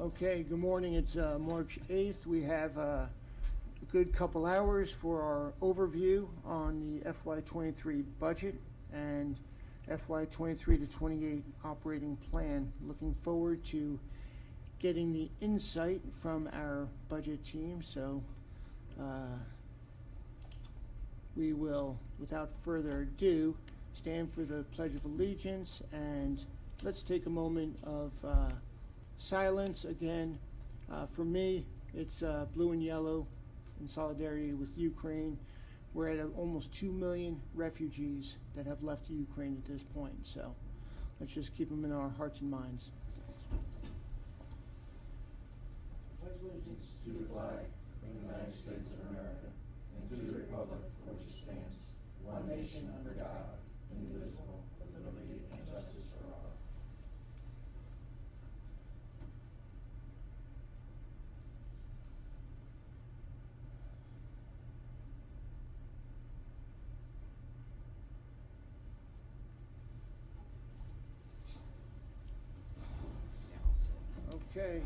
Okay, good morning. It's March 8th. We have a good couple hours for our overview on the FY23 budget and FY23 to 28 operating plan. Looking forward to getting the insight from our budget team. So we will, without further ado, stand for the Pledge of Allegiance, and let's take a moment of silence again. For me, it's blue and yellow in solidarity with Ukraine. We're at almost 2 million refugees that have left Ukraine at this point, so let's just keep them in our hearts and minds. Pledge allegiance to the flag of the United States of America and to the republic for which it stands, one nation under God, indivisible, with liberty and justice for all. Okay.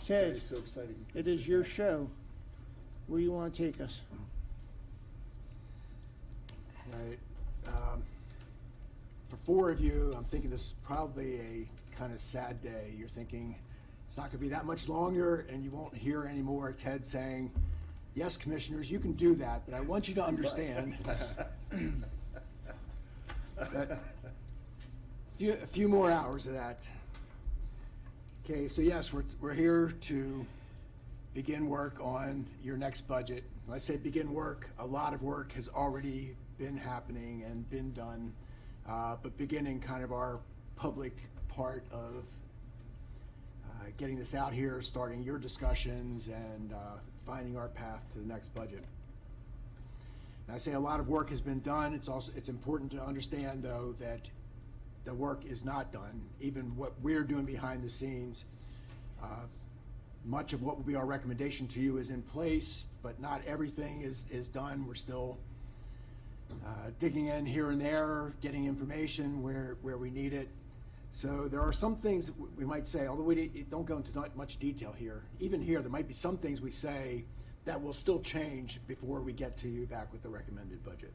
Ted, So exciting. it is your show. Where do you want to take us? Right. For four of you, I'm thinking this is probably a kind of sad day. You're thinking it's not going to be that much longer, and you won't hear any more Ted saying, yes, commissioners, you can do that, but I want you to understand that a few more hours of that. Okay, so yes, we're here to begin work on your next budget. When I say begin work, a lot of work has already been happening and been done, but beginning kind of our public part of getting this out here, starting your discussions, and finding our path to the next budget. And I say a lot of work has been done. It's important to understand, though, that the work is not done. Even what we're doing behind the scenes, much of what will be our recommendation to you is in place, but not everything is done. We're still digging in here and there, getting information where we need it. So there are some things we might say, although we don't go into not much detail here. Even here, there might be some things we say that will still change before we get to you back with the recommended budget.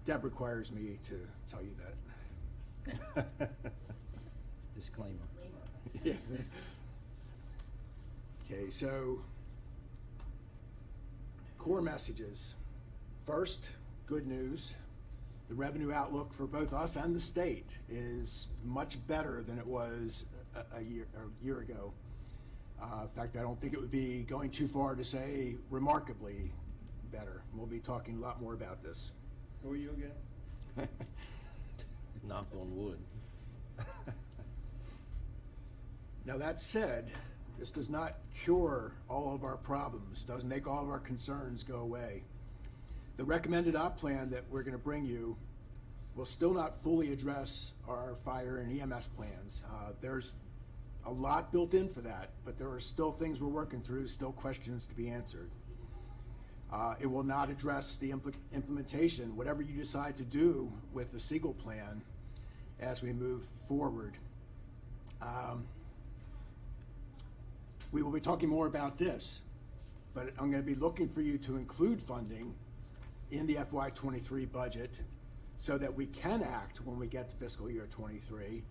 Deb requires me to tell you that. Disclaimer. Yeah. Okay, so core messages. First, good news. The revenue outlook for both us and the state is much better than it was a year ago. In fact, I don't think it would be going too far to say remarkably better. We'll be talking a lot more about this. Who are you again? Knock on wood. Now that said, this does not cure all of our problems, doesn't make all of our concerns go away. The recommended op plan that we're going to bring you will still not fully address our fire and EMS plans. There's a lot built in for that, but there are still things we're working through, still questions to be answered. It will not address the implementation, whatever you decide to do with the Siegel plan as we move forward. We will be talking more about this, but I'm going to be looking for you to include funding in the FY23 budget so that we can act when we get to fiscal year 23.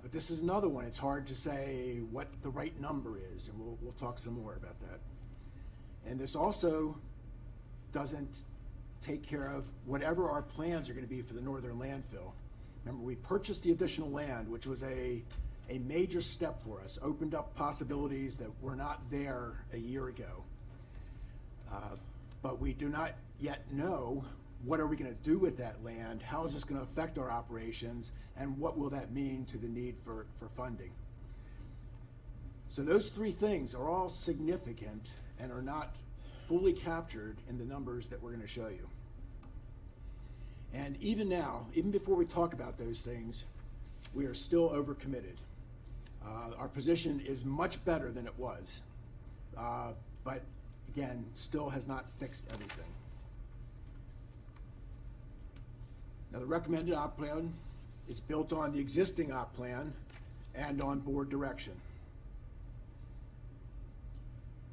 But this is another one. It's hard to say what the right number is, and we'll talk some more about that. And this also doesn't take care of whatever our plans are going to be for the northern landfill. Remember, we purchased the additional land, which was a major step for us, opened up possibilities that were not there a year ago. But we do not yet know what are we going to do with that land, how is this going to affect our operations, and what will that mean to the need for funding. So those three things are all significant and are not fully captured in the numbers that we're going to show you. And even now, even before we talk about those things, we are still overcommitted. Our position is much better than it was, but again, still has not fixed everything. Now, the recommended op plan is built on the existing op plan and on board direction.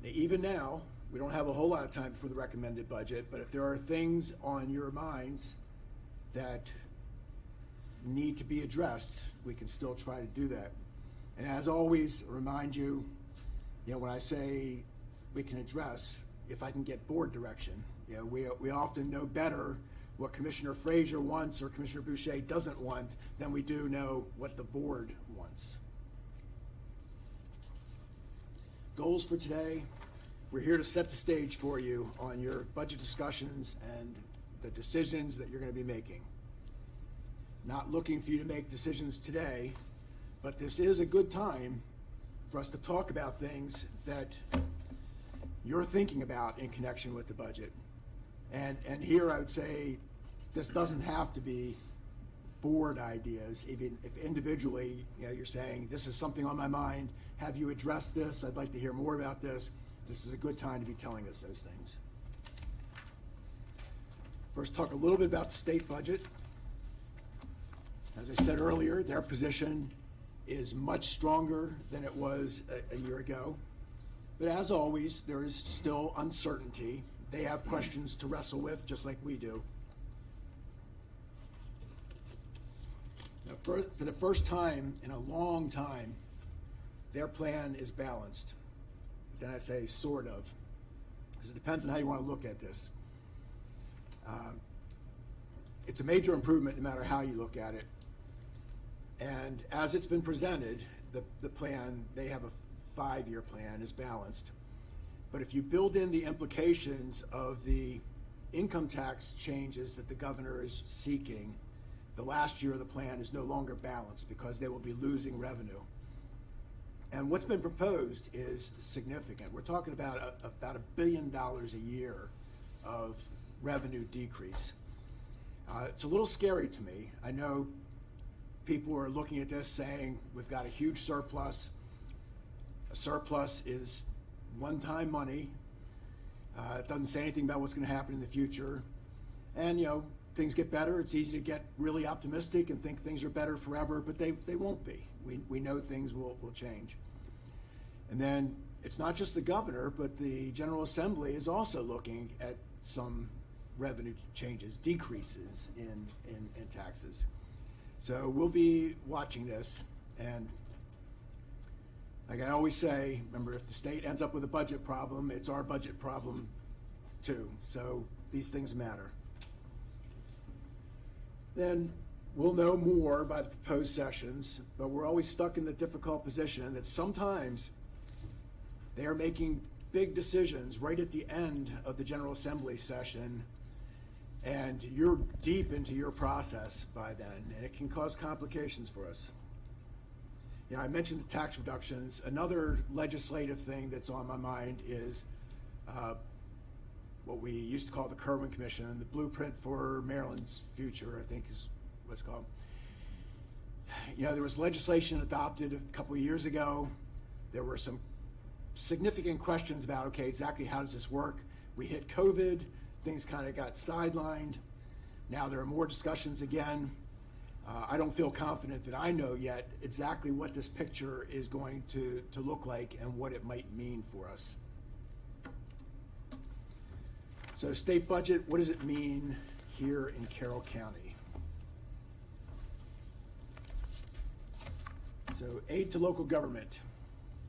Now, even now, we don't have a whole lot of time for the recommended budget, but if there are things on your minds that need to be addressed, we can still try to do that. And as always, remind you, when I say we can address, if I can get board direction, we often know better what Commissioner Frazier wants or Commissioner Boucher doesn't want than we do know what the board wants. Goals for today. We're here to set the stage for you on your budget discussions and the decisions that you're going to be making. Not looking for you to make decisions today, but this is a good time for us to talk about things that you're thinking about in connection with the budget. And here I would say this doesn't have to be board ideas, even if individually you're saying, this is something on my mind, have you addressed this? I'd like to hear more about this. This is a good time to be telling us those things. First, talk a little bit about the state budget. As I said earlier, their position is much stronger than it was a year ago. But as always, there is still uncertainty. They have questions to wrestle with, just like we do. Now, for the first time in a long time, their plan is balanced. Then I say sort of, because it depends on how you want to look at this. It's a major improvement no matter how you look at it. And as it's been presented, the plan, they have a 5-year plan, is balanced. But if you build in the implications of the income tax changes that the governor is seeking, the last year of the plan is no longer balanced because they will be losing revenue. And what's been proposed is significant. We're talking about about $1 billion a year of revenue decrease. It's a little scary to me. I know people are looking at this saying we've got a huge surplus. A surplus is one-time money. It doesn't say anything about what's going to happen in the future. And things get better. It's easy to get really optimistic and think things are better forever, but they won't be. We know things will change. And then it's not just the governor, but the General Assembly is also looking at some revenue changes, decreases in taxes. So we'll be watching this. And like I always say, remember, if the state ends up with a budget problem, it's our budget problem too. So these things matter. Then we'll know more by the proposed sessions, but we're always stuck in the difficult position that sometimes they are making big decisions right at the end of the General Assembly session, and you're deep into your process by then, and it can cause complications for us. I mentioned the tax reductions. Another legislative thing that's on my mind is what we used to call the Kerwin Commission, the Blueprint for Maryland's Future, I think is what it's called. There was legislation adopted a couple of years ago. There were some significant questions about, okay, exactly how does this work? We hit COVID, things kind of got sidelined. Now there are more discussions again. I don't feel confident that I know yet exactly what this picture is going to look like and what it might mean for us. So state budget, what does it mean here in Carroll County? So aid to local government.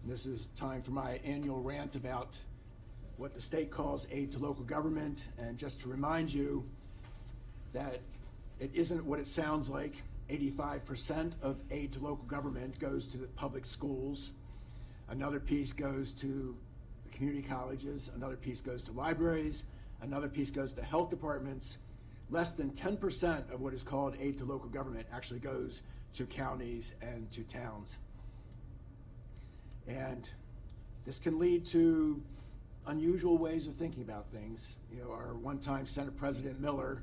This is time for my annual rant about what the state calls aid to local government. And just to remind you that it isn't what it sounds like. 85% of aid to local government goes to the public schools. Another piece goes to the community colleges. Another piece goes to libraries. Another piece goes to health departments. Less than 10% of what is called aid to local government actually goes to counties and to towns. And this can lead to unusual ways of thinking about things. Our one-time Senate President Miller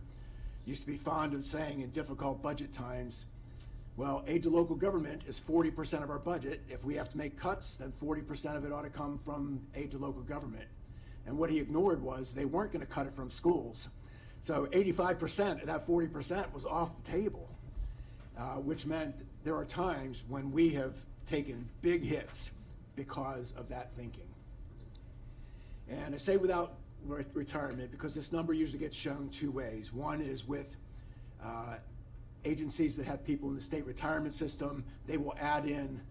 used to be fond of saying in difficult budget times, well, aid to local government is 40% of our budget. If we have to make cuts, then 40% of it ought to come from aid to local government. And what he ignored was they weren't going to cut it from schools. So 85% of that 40% was off the table. which meant there are times when we have taken big hits because of that thinking. And I say without retirement because this number usually gets shown two ways. One is with agencies that have people in the state retirement system. They will add in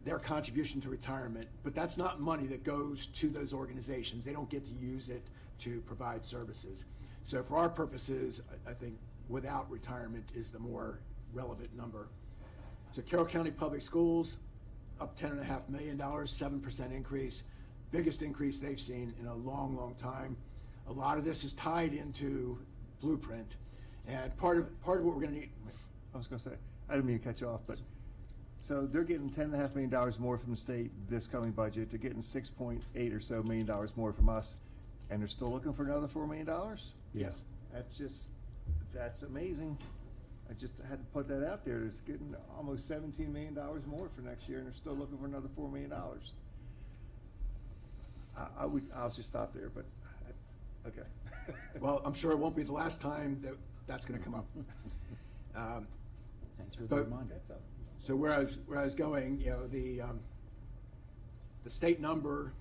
their contribution to retirement, but that's not money that goes to those organizations. They don't get to use it to provide services. So for our purposes, I think without retirement is the more relevant number. So Carroll County Public Schools, up $10.5 million, 7% increase. Biggest increase they've seen in a long, long time. A lot of this is tied into Blueprint. And part of what we're gonna need, I was gonna say, I didn't mean to cut you off, but, so they're getting $10.5 million more from the state this coming budget. They're getting $6.8 or so million more from us, and they're still looking for another $4 million? yes. That's amazing. I just had to put that out there. It's getting almost $17 million more for next year, and they're still looking for another $4 million. I'll just stop there, but, okay. Well, I'm sure it won't be the last time that that's gonna come up. Thanks for the But- reminder. That's up. So where I was going, the state number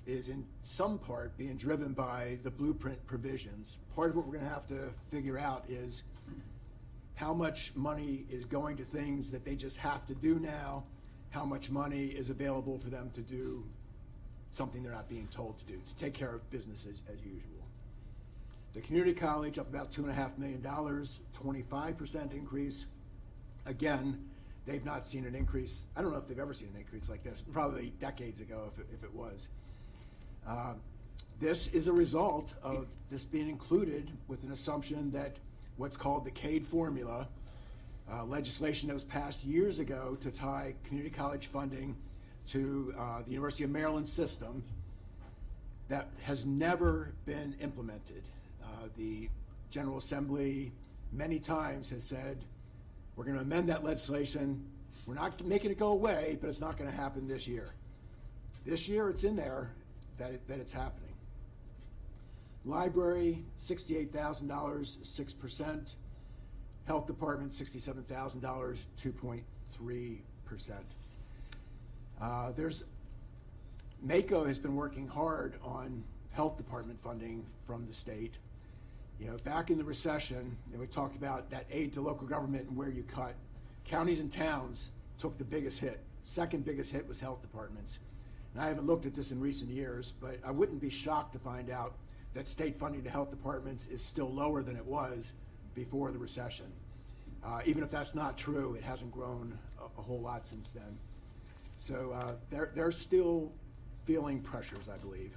is in some part being driven by the Blueprint provisions. Part of what we're gonna have to figure out is how much money is going to things that they just have to do now, how much money is available for them to do something they're not being told to do, to take care of business as usual. The community college up about $2.5 million, 25% increase. Again, they've not seen an increase. I don't know if they've ever seen an increase like this, probably decades ago if it was. This is a result of this being included with an assumption that what's called the CADE formula, legislation that was passed years ago to tie community college funding to the University of Maryland system, that has never been implemented. The General Assembly many times has said, we're going to amend that legislation. We're not making it go away, but it's not going to happen this year. This year, it's in there that it's happening. Library, $68,000, 6%. Health Department, $67,000, 2.3%. MACO has been working hard on Health Department funding from the state. Back in the recession, we talked about that aid to local government and where you cut. Counties and towns took the biggest hit. Second biggest hit was health departments. And I haven't looked at this in recent years, but I wouldn't be shocked to find out that state funding to health departments is still lower than it was before the recession. Even if that's not true, it hasn't grown a whole lot since then. So they're still feeling pressures, I believe.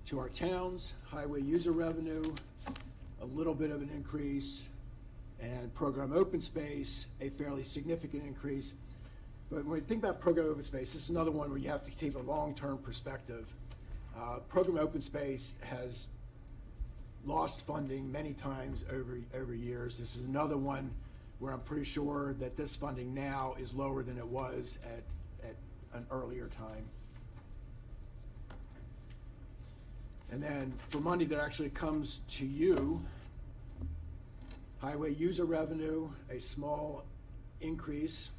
To our towns, highway user revenue, a little bit of an increase, and program open space, a fairly significant increase. But when you think about program open space, this is another one where you have to take a long-term perspective. Program open space has lost funding many times over years. This is another one where I'm pretty sure that this funding now is lower than it was at an earlier time. And then for money that actually comes to you, highway user revenue, a small increase.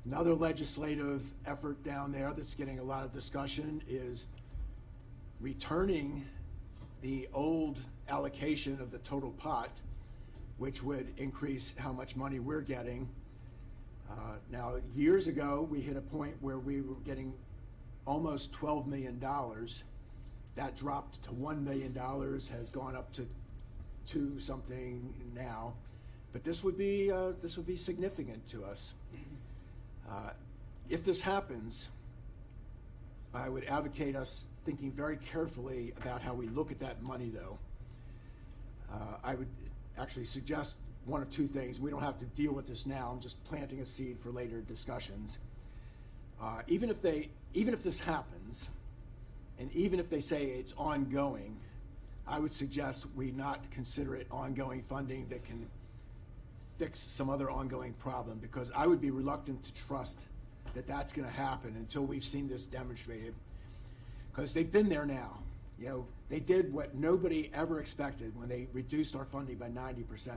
Another legislative effort down there that's getting a lot of discussion is returning the old allocation of the total pot, which would increase how much money we're getting. Now, years ago, we hit a point where we were getting almost $12 million. That dropped to $1 million, has gone up to 2 something now. But this would be significant to us. If this happens, I would advocate us thinking very carefully about how we look at that money, though. I would actually suggest one of two things. We don't have to deal with this now. I'm just planting a seed for later discussions. Even if this happens, and even if they say it's ongoing, I would suggest we not consider it ongoing funding that can fix some other ongoing problem, because I would be reluctant to trust that that's going to happen until we've seen this demonstrated. because they've been there now. You know, they did what nobody ever expected when they reduced our funding by 90%.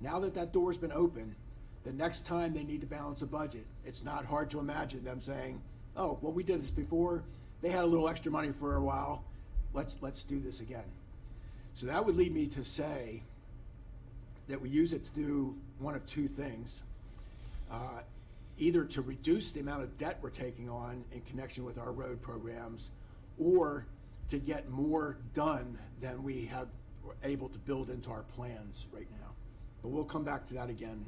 Now that that door's been open, the next time they need to balance a budget, it's not hard to imagine them saying, oh, well, we did this before. They had a little extra money for a while. Let's do this again. So that would lead me to say that we use it to do one of two things. Either to reduce the amount of debt we're taking on in connection with our road programs, or to get more done than we're able to build into our plans right now. But we'll come back to that again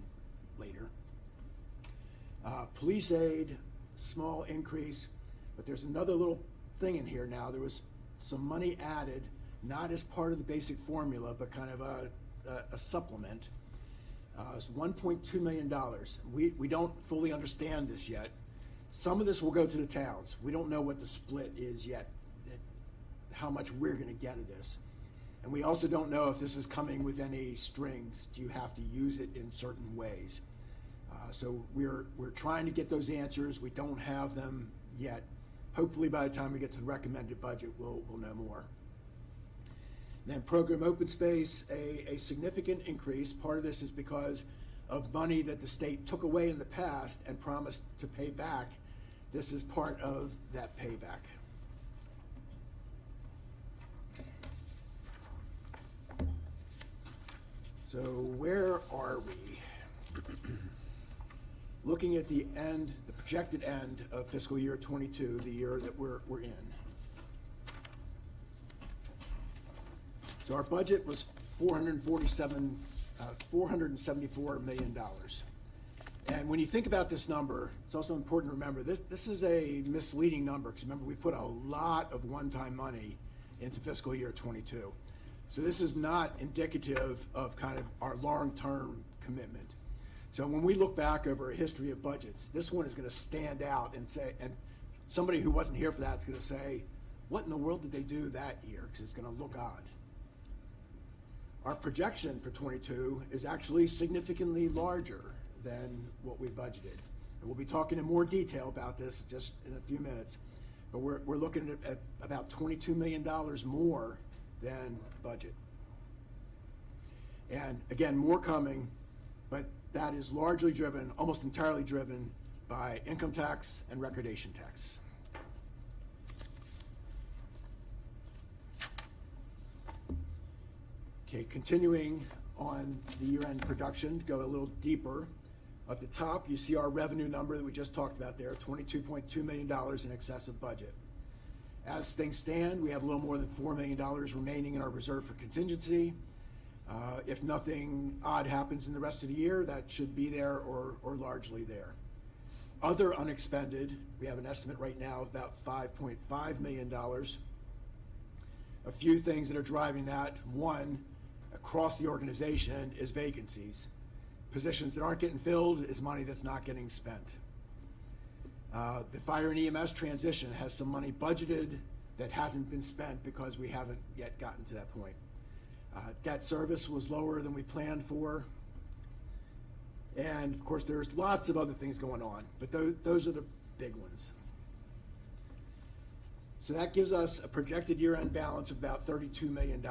later. Police aid, small increase, but there's another little thing in here now. There was some money added, not as part of the basic formula, but kind of a supplement. It's $1.2 million. We don't fully understand this yet. Some of this will go to the towns. We don't know what the split is yet, how much we're going to get of this. And we also don't know if this is coming with any strings. Do you have to use it in certain ways? So we're trying to get those answers. We don't have them yet. Hopefully by the time we get to the recommended budget, we'll know more. Then program open space, a significant increase. Part of this is because of money that the state took away in the past and promised to pay back. This is part of that payback. So where are we? Looking at the end, the projected end of fiscal year 22, the year that we're in. So our budget was $474 million. And when you think about this number, it's also important to remember this is a misleading number, because remember, we put a lot of one-time money into fiscal year 22. So this is not indicative of kind of our long-term commitment. So when we look back over a history of budgets, this one is going to stand out and say, and somebody who wasn't here for that is going to say, what in the world did they do that year? Because it's going to look odd. Our projection for 22 is actually significantly larger than what we budgeted. And we'll be talking in more detail about this just in a few minutes. But we're looking at about $22 million more than budget. And again, more coming, but that is largely driven, almost entirely driven, by income tax and recordation tax. Okay, continuing on the year-end production, go a little deeper. At the top, you see our revenue number that we just talked about there, $22.2 million in excess of budget. As things stand, we have a little more than $4 million remaining in our reserve for contingency. If nothing odd happens in the rest of the year, that should be there or largely there. Other unexpended, we have an estimate right now of about $5.5 million. A few things that are driving that. One, across the organization is vacancies. Positions that aren't getting filled is money that's not getting spent. The fire and EMS transition has some money budgeted that hasn't been spent because we haven't yet gotten to that point. Debt service was lower than we planned for. And of course, there's lots of other things going on, but those are the big ones. So that gives us a projected year-end balance of about $32 million.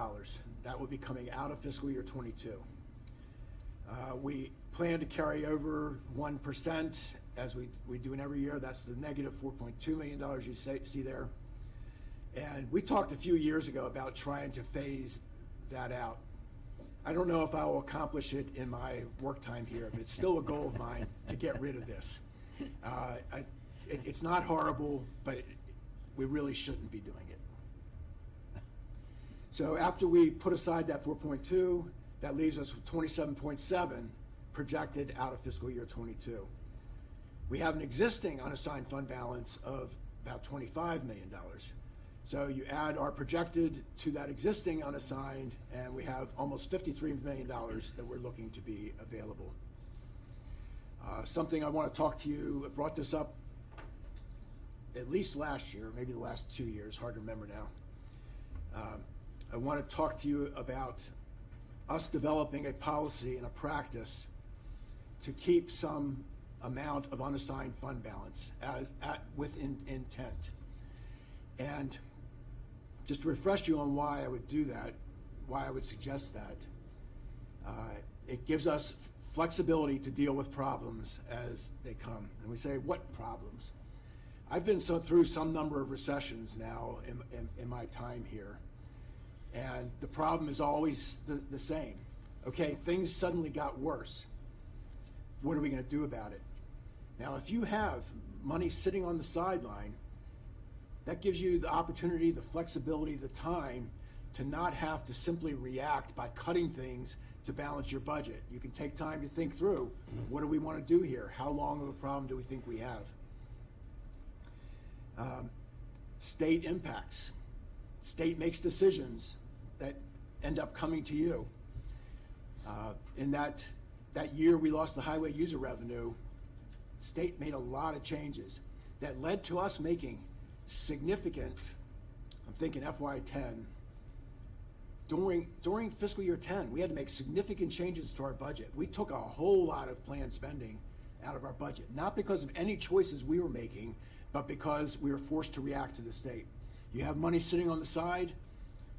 That will be coming out of fiscal year 22. We plan to carry over 1% as we do in every year. That's the negative $4.2 million you see there. And we talked a few years ago about trying to phase that out. I don't know if I will accomplish it in my work time here, but it's still a goal of mine to get rid of this. It's not horrible, but we really shouldn't be doing it. So after we put aside that 4.2, that leaves us with 27.7 projected out of fiscal year 22. We have an existing unassigned fund balance of about $25 million. So you add our projected to that existing unassigned, and we have almost $53 million that we're looking to be available. Something I want to talk to you, I brought this up at least last year, maybe the last 2 years, hard to remember now. I want to talk to you about us developing a policy and a practice to keep some amount of unassigned fund balance with intent. And just to refresh you on why I would do that, why I would suggest that, it gives us flexibility to deal with problems as they come. And we say, what problems? I've been through some number of recessions now in my time here, and the problem is always the same. Okay, things suddenly got worse. What are we going to do about it? Now, if you have money sitting on the sideline, that gives you the opportunity, the flexibility, the time to not have to simply react by cutting things to balance your budget. You can take time to think through, what do we want to do here? How long of a problem do we think we have? State impacts. State makes decisions that end up coming to you. In that year we lost the highway user revenue, state made a lot of changes that led to us making significant, I'm thinking FY10, during fiscal year 10, we had to make significant changes to our budget. We took a whole lot of planned spending out of our budget, not because of any choices we were making, but because we were forced to react to the state. You have money sitting on the side,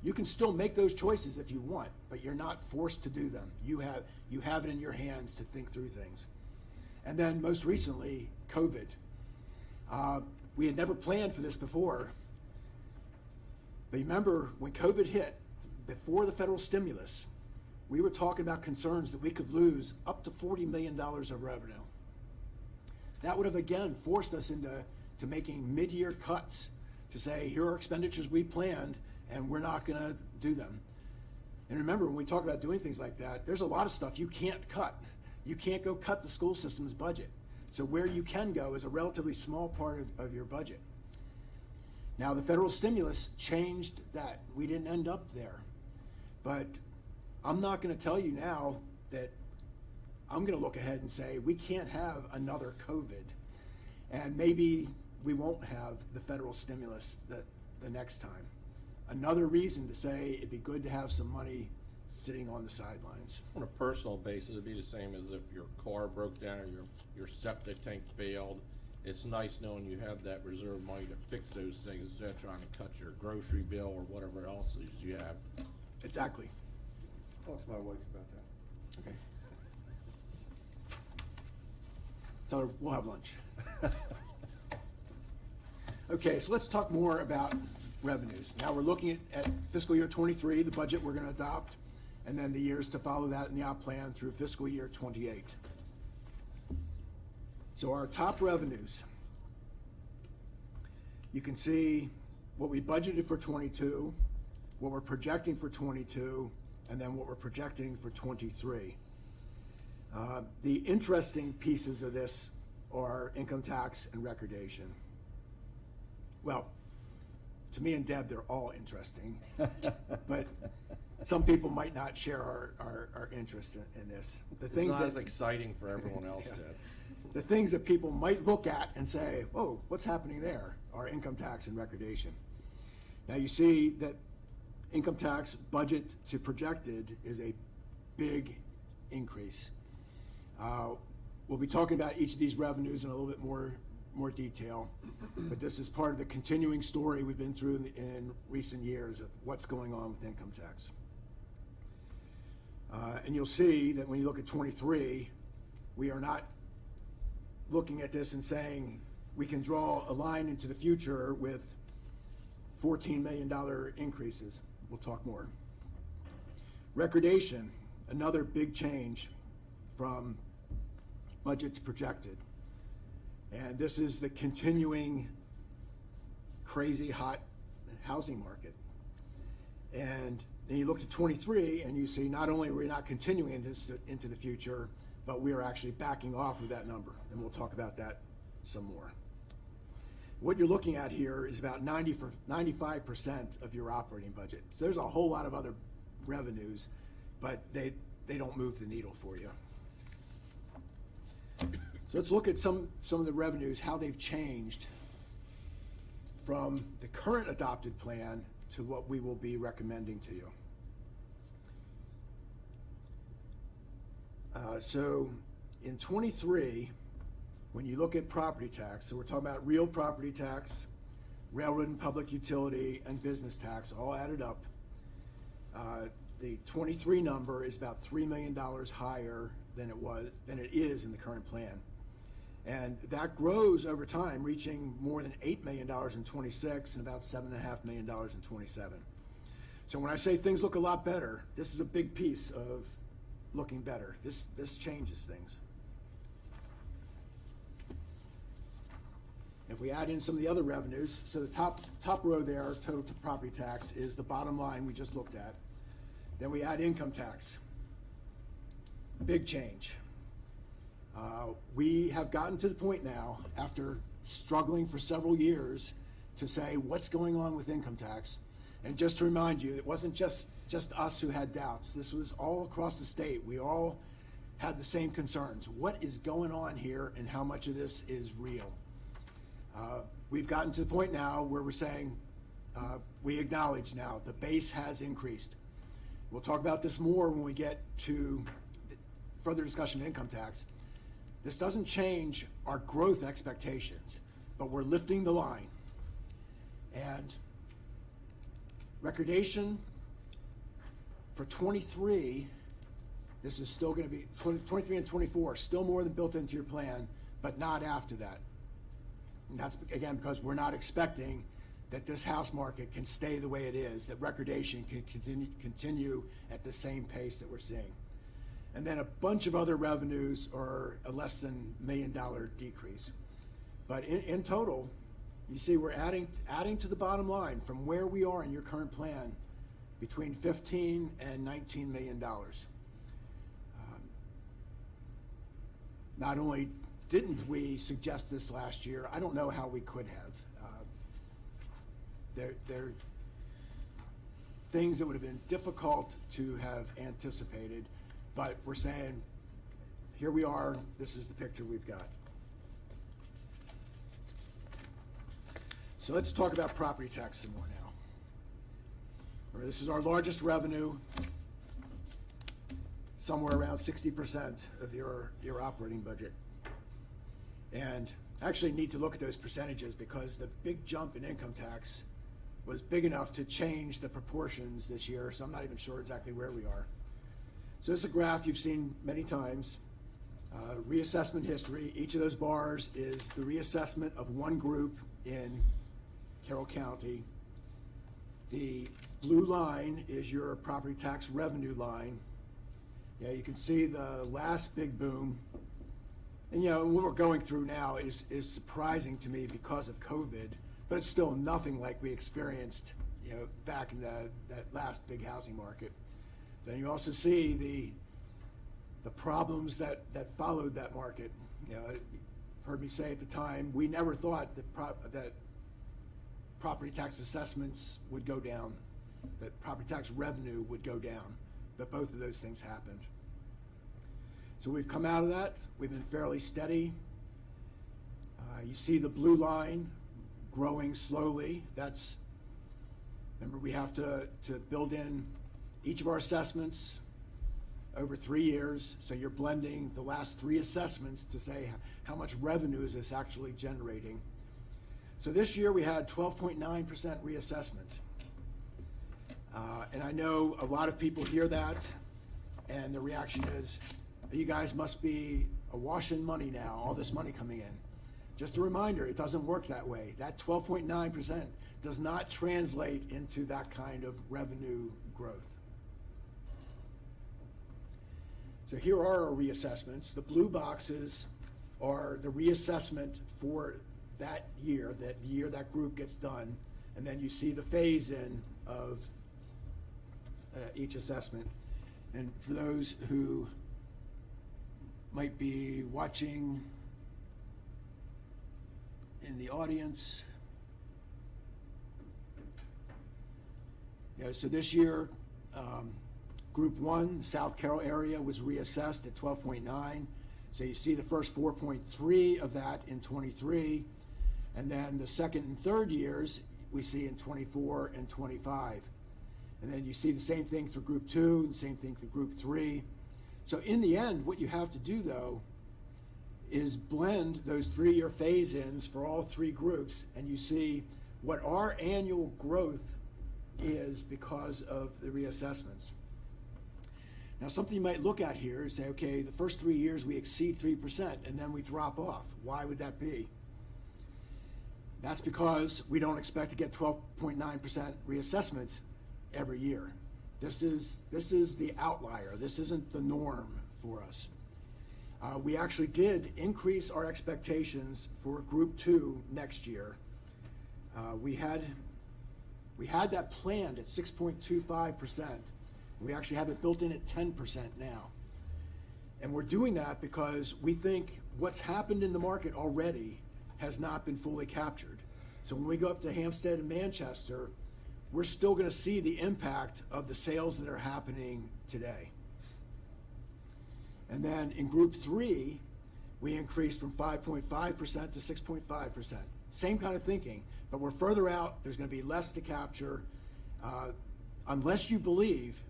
you can still make those choices if you want, but you're not forced to do them. You have it in your hands to think through things. And then most recently, COVID. We had never planned for this before, but remember when COVID hit, before the federal stimulus, we were talking about concerns that we could lose up to $40 million of revenue. That would have again forced us into making mid-year cuts to say, here are expenditures we planned and we're not gonna do them. And remember, when we talk about doing things like that, there's a lot of stuff you can't cut. You can't go cut the school system's budget. So where you can go is a relatively small part of your budget. Now, the federal stimulus changed that. We didn't end up there. But I'm not gonna tell you now that I'm gonna look ahead and say, we can't have another COVID. And maybe we won't have the federal stimulus the next time. Another reason to say it'd be good to have some money sitting on the sidelines. On a personal basis, it'd be the same as if your car broke down or your septic tank failed. It's nice knowing you have that reserve money to fix those things instead of trying to cut your grocery bill or whatever else you have. Exactly. Talk to my wife about that. Okay. Tell her we'll have lunch. Okay, so let's talk more about revenues. Now we're looking at fiscal year 23, the budget we're gonna adopt, and then the years to follow that in the op plan through fiscal year 28. So our top revenues, you can see what we budgeted for 22, what we're projecting for 22, and then what we're projecting for 23. The interesting pieces of this are income tax and recordation. Well, to me and Deb, they're all interesting, but some people might not share our interest in this. The It's things not as that, exciting for everyone else, Yeah. Ted. the things that people might look at and say, "Whoa, what's happening there?" are income tax and recordation. Now you see that income tax budget to projected is a big increase. We'll be talking about each of these revenues in a little bit more detail, but this is part of the continuing story we've been through in recent years of what's going on with income tax. And you'll see that when you look at 23, we are not looking at this and saying we can draw a line into the future with $14 million increases. We'll talk more. Recordation, another big change from budget to projected. And this is the continuing crazy hot housing market. And then you look at 23 and you see not only are we not continuing this into the future, but we are actually backing off of that number. And we'll talk about that some more. What you're looking at here is about 95% of your operating budget. So there's a whole lot of other revenues, but they don't move the needle for you. So let's look at some of the revenues, how they've changed from the current adopted plan to what we will be recommending to you. So in 23, when you look at property tax, so we're talking about real property tax, railroad and public utility, and business tax, all added up. The 23 number is about $3 million higher than it is in the current plan. And that grows over time, reaching more than $8 million in 26 and about $7.5 million in 27. So when I say things look a lot better, this is a big piece of looking better. This changes things. If we add in some of the other revenues, so the top row there, total property tax, is the bottom line we just looked at. Then we add income tax. Big change. We have gotten to the point now, after struggling for several years, to say what's going on with income tax. And just to remind you, it wasn't just us who had doubts. This was all across the state. We all had the same concerns. What is going on here, and how much of this is real? We've gotten to the point now where we're saying, we acknowledge now the base has increased. We'll talk about this more when we get to further discussion of income tax. This doesn't change our growth expectations, but we're lifting the line. And recordation for 23, this is still going to be 23 and 24, still more than built into your plan, but not after that. And that's, again, because we're not expecting that this house market can stay the way it is, that recordation can continue at the same pace that we're seeing. And then a bunch of other revenues are a less than $1 million decrease. But in total, you see we're adding to the bottom line from where we are in your current plan between $15 and $19 million. Not only didn't we suggest this last year, I don't know how we could have. There are things that would have been difficult to have anticipated, but we're saying, here we are, this is the picture we've got. So let's talk about property tax some more now. Remember, this is our largest revenue, somewhere around 60% of your operating budget. And actually need to look at those percentages, because the big jump in income tax was big enough to change the proportions this year, so I'm not even sure exactly where we are. So this is a graph you've seen many times. Reassessment history. Each of those bars is the reassessment of one group in Carroll County. The blue line is your property tax revenue line. Yeah, you can see the last big boom. And what we're going through now is surprising to me because of COVID, but it's still nothing like we experienced back in that last big housing market. Then you also see the problems that followed that market. You've heard me say at the time, we never thought that property tax assessments would go down, that property tax revenue would go down, but both of those things happened. So we've come out of that. We've been fairly steady. You see the blue line growing slowly. Remember, we have to build in each of our assessments over 3 years. So you're blending the last 3 assessments to say how much revenue is this actually generating. So this year we had 12.9% reassessment. And I know a lot of people hear that, and the reaction is, you guys must be awash in money now, all this money coming in. Just a reminder, it doesn't work that way. That 12.9% does not translate into that kind of revenue growth. So here are our reassessments. The blue boxes are the reassessment for that year, the year that group gets done. And then you see the phase in of each assessment. And for those who might be watching in the audience, so this year, Group 1, the South Carroll area, was reassessed at 12.9. So you see the first 4.3 of that in 23, and then the second and third years we see in 24 and 25. And then you see the same thing for Group 2, the same thing for Group 3. So in the end, what you have to do, though, is blend those 3-year phase-ins for all 3 groups, and you see what our annual growth is because of the reassessments. Now, something you might look at here is say, okay, the first 3 years we exceed 3% and then we drop off. Why would that be? That's because we don't expect to get 12.9% reassessments every year. This is the outlier. This isn't the norm for us. We actually did increase our expectations for Group 2 next year. We had that planned at 6.25%. We actually have it built in at 10% now. And we're doing that because we think what's happened in the market already has not been fully captured. So when we go up to Hampstead and Manchester, we're still going to see the impact of the sales that are happening today. And then in Group 3, we increased from 5.5% to 6.5%. Same kind of thinking, but we're further out. There's going to be less to capture unless you believe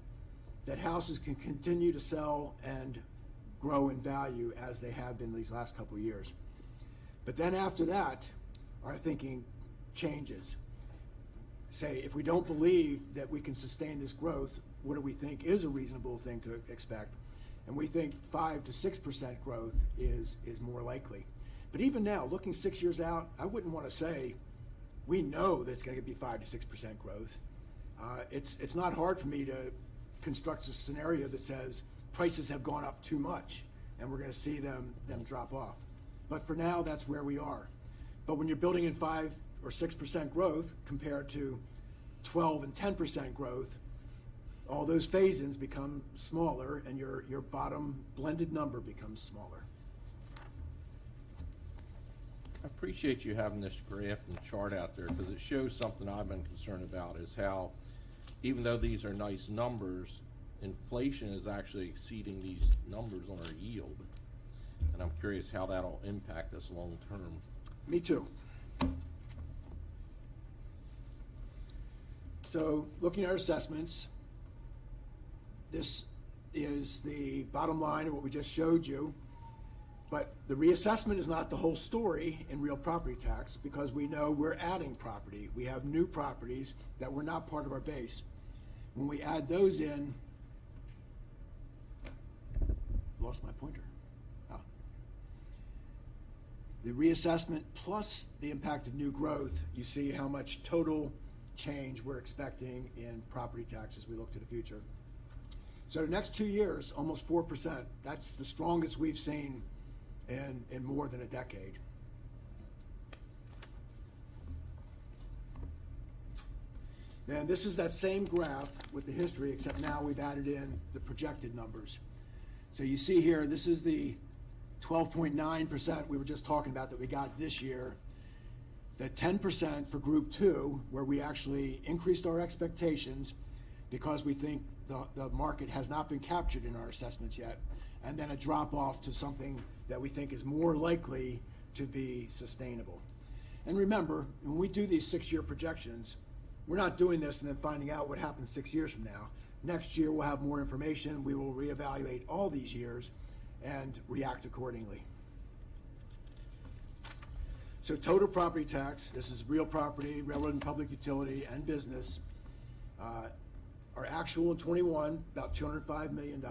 that houses can continue to sell and grow in value as they have been these last couple of years. But then after that, our thinking changes. Say, if we don't believe that we can sustain this growth, what do we think is a reasonable thing to expect? And we think 5 to 6% growth is more likely. But even now, looking 6 years out, I wouldn't want to say we know that it's going to be 5 to 6% growth. It's not hard for me to construct a scenario that says prices have gone up too much and we're going to see them drop off. But for now, that's where we are. But when you're building in 5 or 6% growth compared to 12 and 10% growth, all those phase-ins become smaller and your bottom blended number becomes smaller. I appreciate you having this graph and chart out there because it shows something I've been concerned about is how, even though these are nice numbers, inflation is actually exceeding these numbers on our yield. And I'm curious how that'll impact us long term. Me too. So looking at our assessments, this is the bottom line of what we just showed you. But the reassessment is not the whole story in real property tax because we know we're adding property. We have new properties that were not part of our base. When we add those in, lost my pointer. The reassessment plus the impact of new growth, you see how much total change we're expecting in property tax as we look to the future. So the next 2 years, almost 4%. That's the strongest we've seen in more than a decade. Then this is that same graph with the history, except now we've added in the projected numbers. So you see here, this is the 12.9% we were just talking about that we got this year. The 10% for Group 2, where we actually increased our expectations because we think the market has not been captured in our assessments yet, and then a drop off to something that we think is more likely to be sustainable. And remember, when we do these 6-year projections, we're not doing this and then finding out what happens 6 years from now. Next year we'll have more information, we will reevaluate all these years and react accordingly. So total property tax, this is real property, railroad and public utility, and business. Our actual in 21, about $205 million.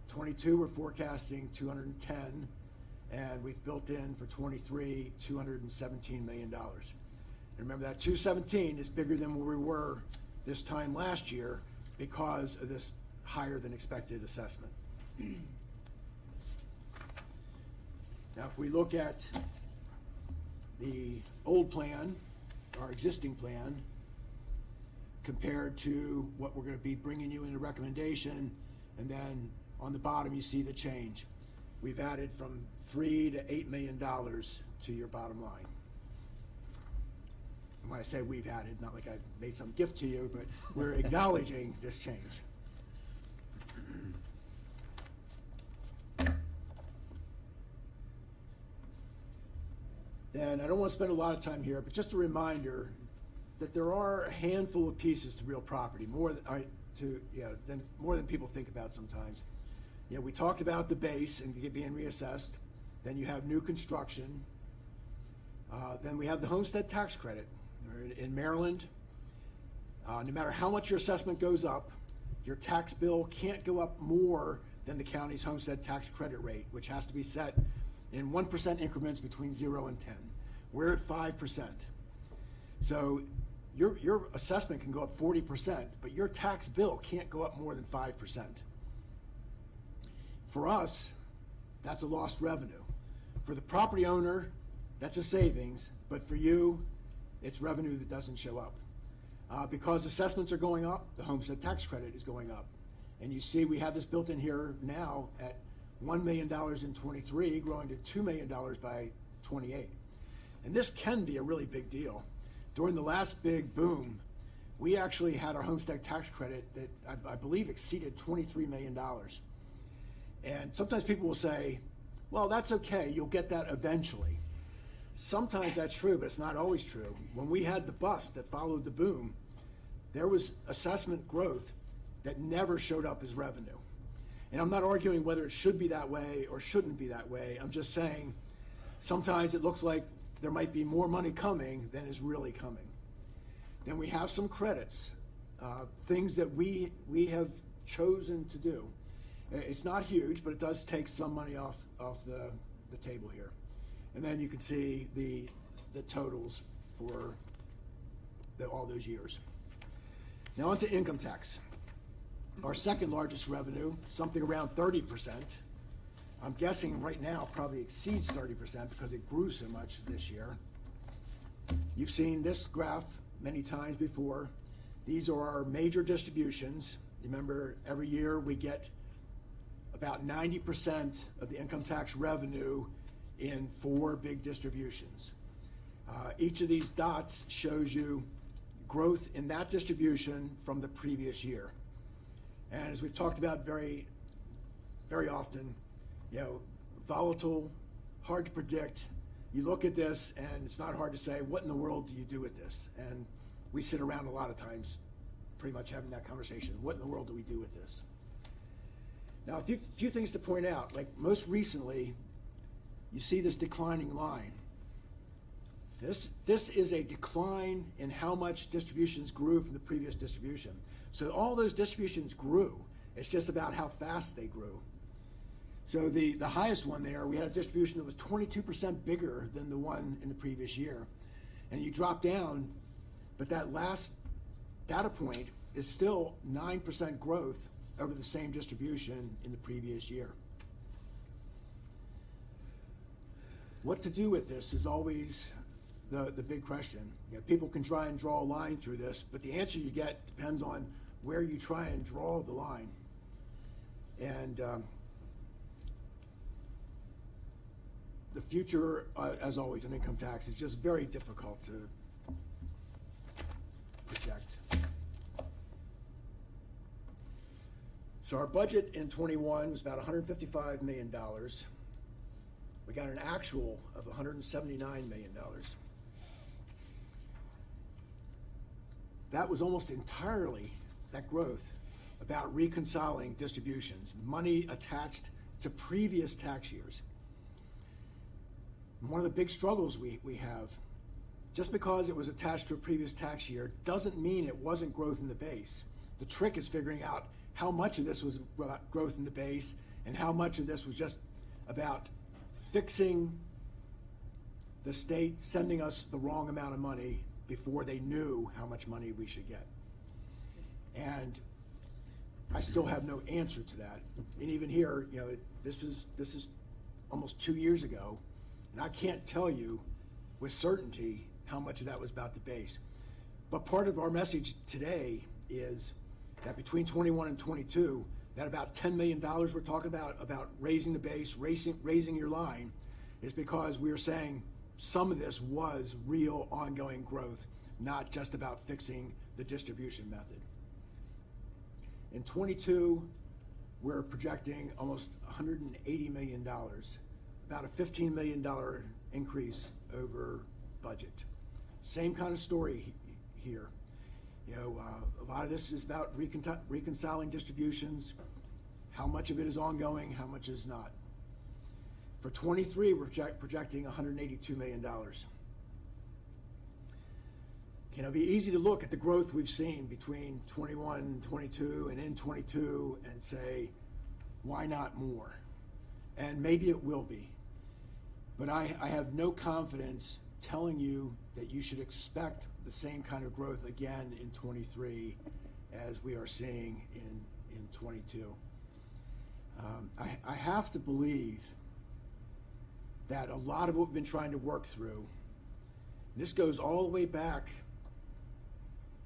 22, we're forecasting 210, and we've built in for 23, $217 million. And remember that 217 is bigger than where we were this time last year because of this higher than expected assessment. Now, if we look at the old plan, our existing plan, compared to what we're going to be bringing you in a recommendation, and then on the bottom you see the change. We've added from $3 to $8 million to your bottom line. And when I say we've added, not like I've made some gift to you, but we're acknowledging this change. And I don't want to spend a lot of time here, but just a reminder that there are a handful of pieces to real property, more than people think about sometimes. We talked about the base and being reassessed. Then you have new construction. Then we have the homestead tax credit. In Maryland, no matter how much your assessment goes up, your tax bill can't go up more than the county's homestead tax credit rate, which has to be set in 1% increments between 0 and 10. We're at 5%. So your assessment can go up 40%, but your tax bill can't go up more than 5%. For us, that's a lost revenue. For the property owner, that's a savings, but for you, it's revenue that doesn't show up. Because assessments are going up, the homestead tax credit is going up. And you see we have this built in here now at $1 million in '23, growing to $2 million by '28. And this can be a really big deal. During the last big boom, we actually had our homestead tax credit that I believe exceeded $23 million. And sometimes people will say, well, that's okay, you'll get that eventually. Sometimes that's true, but it's not always true. When we had the bust that followed the boom, there was assessment growth that never showed up as revenue. And I'm not arguing whether it should be that way or shouldn't be that way. I'm just saying sometimes it looks like there might be more money coming than is really coming. Then we have some credits, things that we have chosen to do. It's not huge, but it does take some money off the table here. And then you can see the totals for all those years. Now on to income tax. Our second largest revenue, something around 30%. I'm guessing right now probably exceeds 30% because it grew so much this year. You've seen this graph many times before. These are our major distributions. Remember, every year we get about 90% of the income tax revenue in 4 big distributions. Each of these dots shows you growth in that distribution from the previous year. And as we've talked about very, very often, volatile, hard to predict. You look at this and it's not hard to say, what in the world do you do with this? And we sit around a lot of times pretty much having that conversation. What in the world do we do with this? Now, a few things to point out. Like most recently, you see this declining line. This is a decline in how much distributions grew from the previous distribution. So all those distributions grew. It's just about how fast they grew. So the highest one there, we had a distribution that was 22% bigger than the one in the previous year. And you drop down, but that last data point is still 9% growth over the same distribution in the previous year. What to do with this is always the big question. People can try and draw a line through this, but the answer you get depends on where you try and draw the line. And the future, as always, in income tax is just very difficult to project. So our budget in '21 was about $155 million. We got an actual of $179 million. That was almost entirely, that growth, about reconciling distributions, money attached to previous tax years. And one of the big struggles we have, just because it was attached to a previous tax year doesn't mean it wasn't growth in the base. The trick is figuring out how much of this was growth in the base and how much of this was just about fixing the state sending us the wrong amount of money before they knew how much money we should get. And I still have no answer to that. And even here, this is almost 2 years ago, and I can't tell you with certainty how much of that was about the base. But part of our message today is that between 21 and 22, that about $10 million we're talking about raising the base, raising your line, is because we are saying some of this was real ongoing growth, not just about fixing the distribution method. In 22, we're projecting almost $180 million, about a $15 million increase over budget. Same kind of story here. A lot of this is about reconciling distributions, how much of it is ongoing, how much is not. For 23, we're projecting $182 million. You know, it'd be easy to look at the growth we've seen between 21 and 22 and in 22 and say, why not more? And maybe it will be. But I have no confidence telling you that you should expect the same kind of growth again in 23 as we are seeing in 22. I have to believe that a lot of what we've been trying to work through, this goes all the way back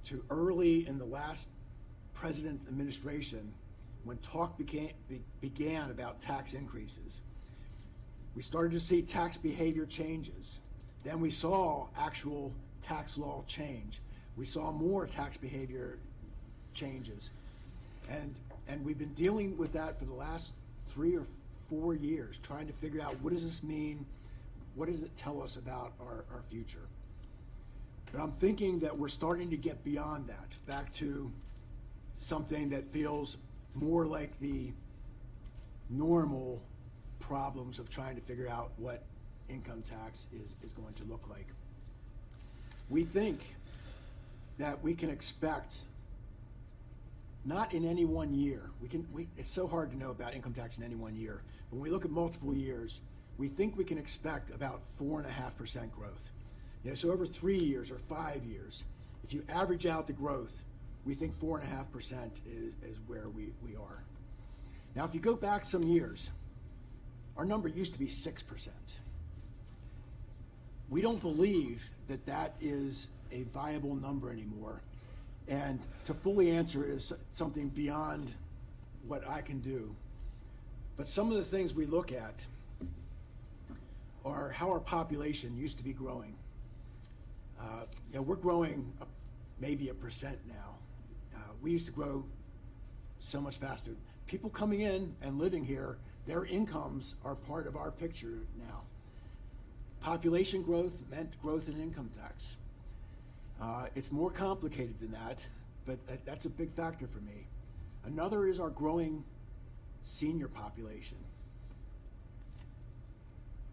to early in the last president administration when talk began about tax increases. We started to see tax behavior changes. Then we saw actual tax law change. We saw more tax behavior changes. And we've been dealing with that for the last 3 or 4 years, trying to figure out what does this mean? What does it tell us about our future? But I'm thinking that we're starting to get beyond that, back to something that feels more like the normal problems of trying to figure out what income tax is going to look like. We think that we can expect, not in any one year, it's so hard to know about income tax in any one year. When we look at multiple years, we think we can expect about 4.5% growth. Yeah, so over 3 years or 5 years, if you average out the growth, we think 4.5% is where we are. Now, if you go back some years, our number used to be 6%. We don't believe that that is a viable number anymore. And to fully answer is something beyond what I can do. But some of the things we look at are how our population used to be growing. You know, we're growing maybe 1% now. We used to grow so much faster. People coming in and living here, their incomes are part of our picture now. Population growth meant growth in income tax. It's more complicated than that, but that's a big factor for me. Another is our growing senior population.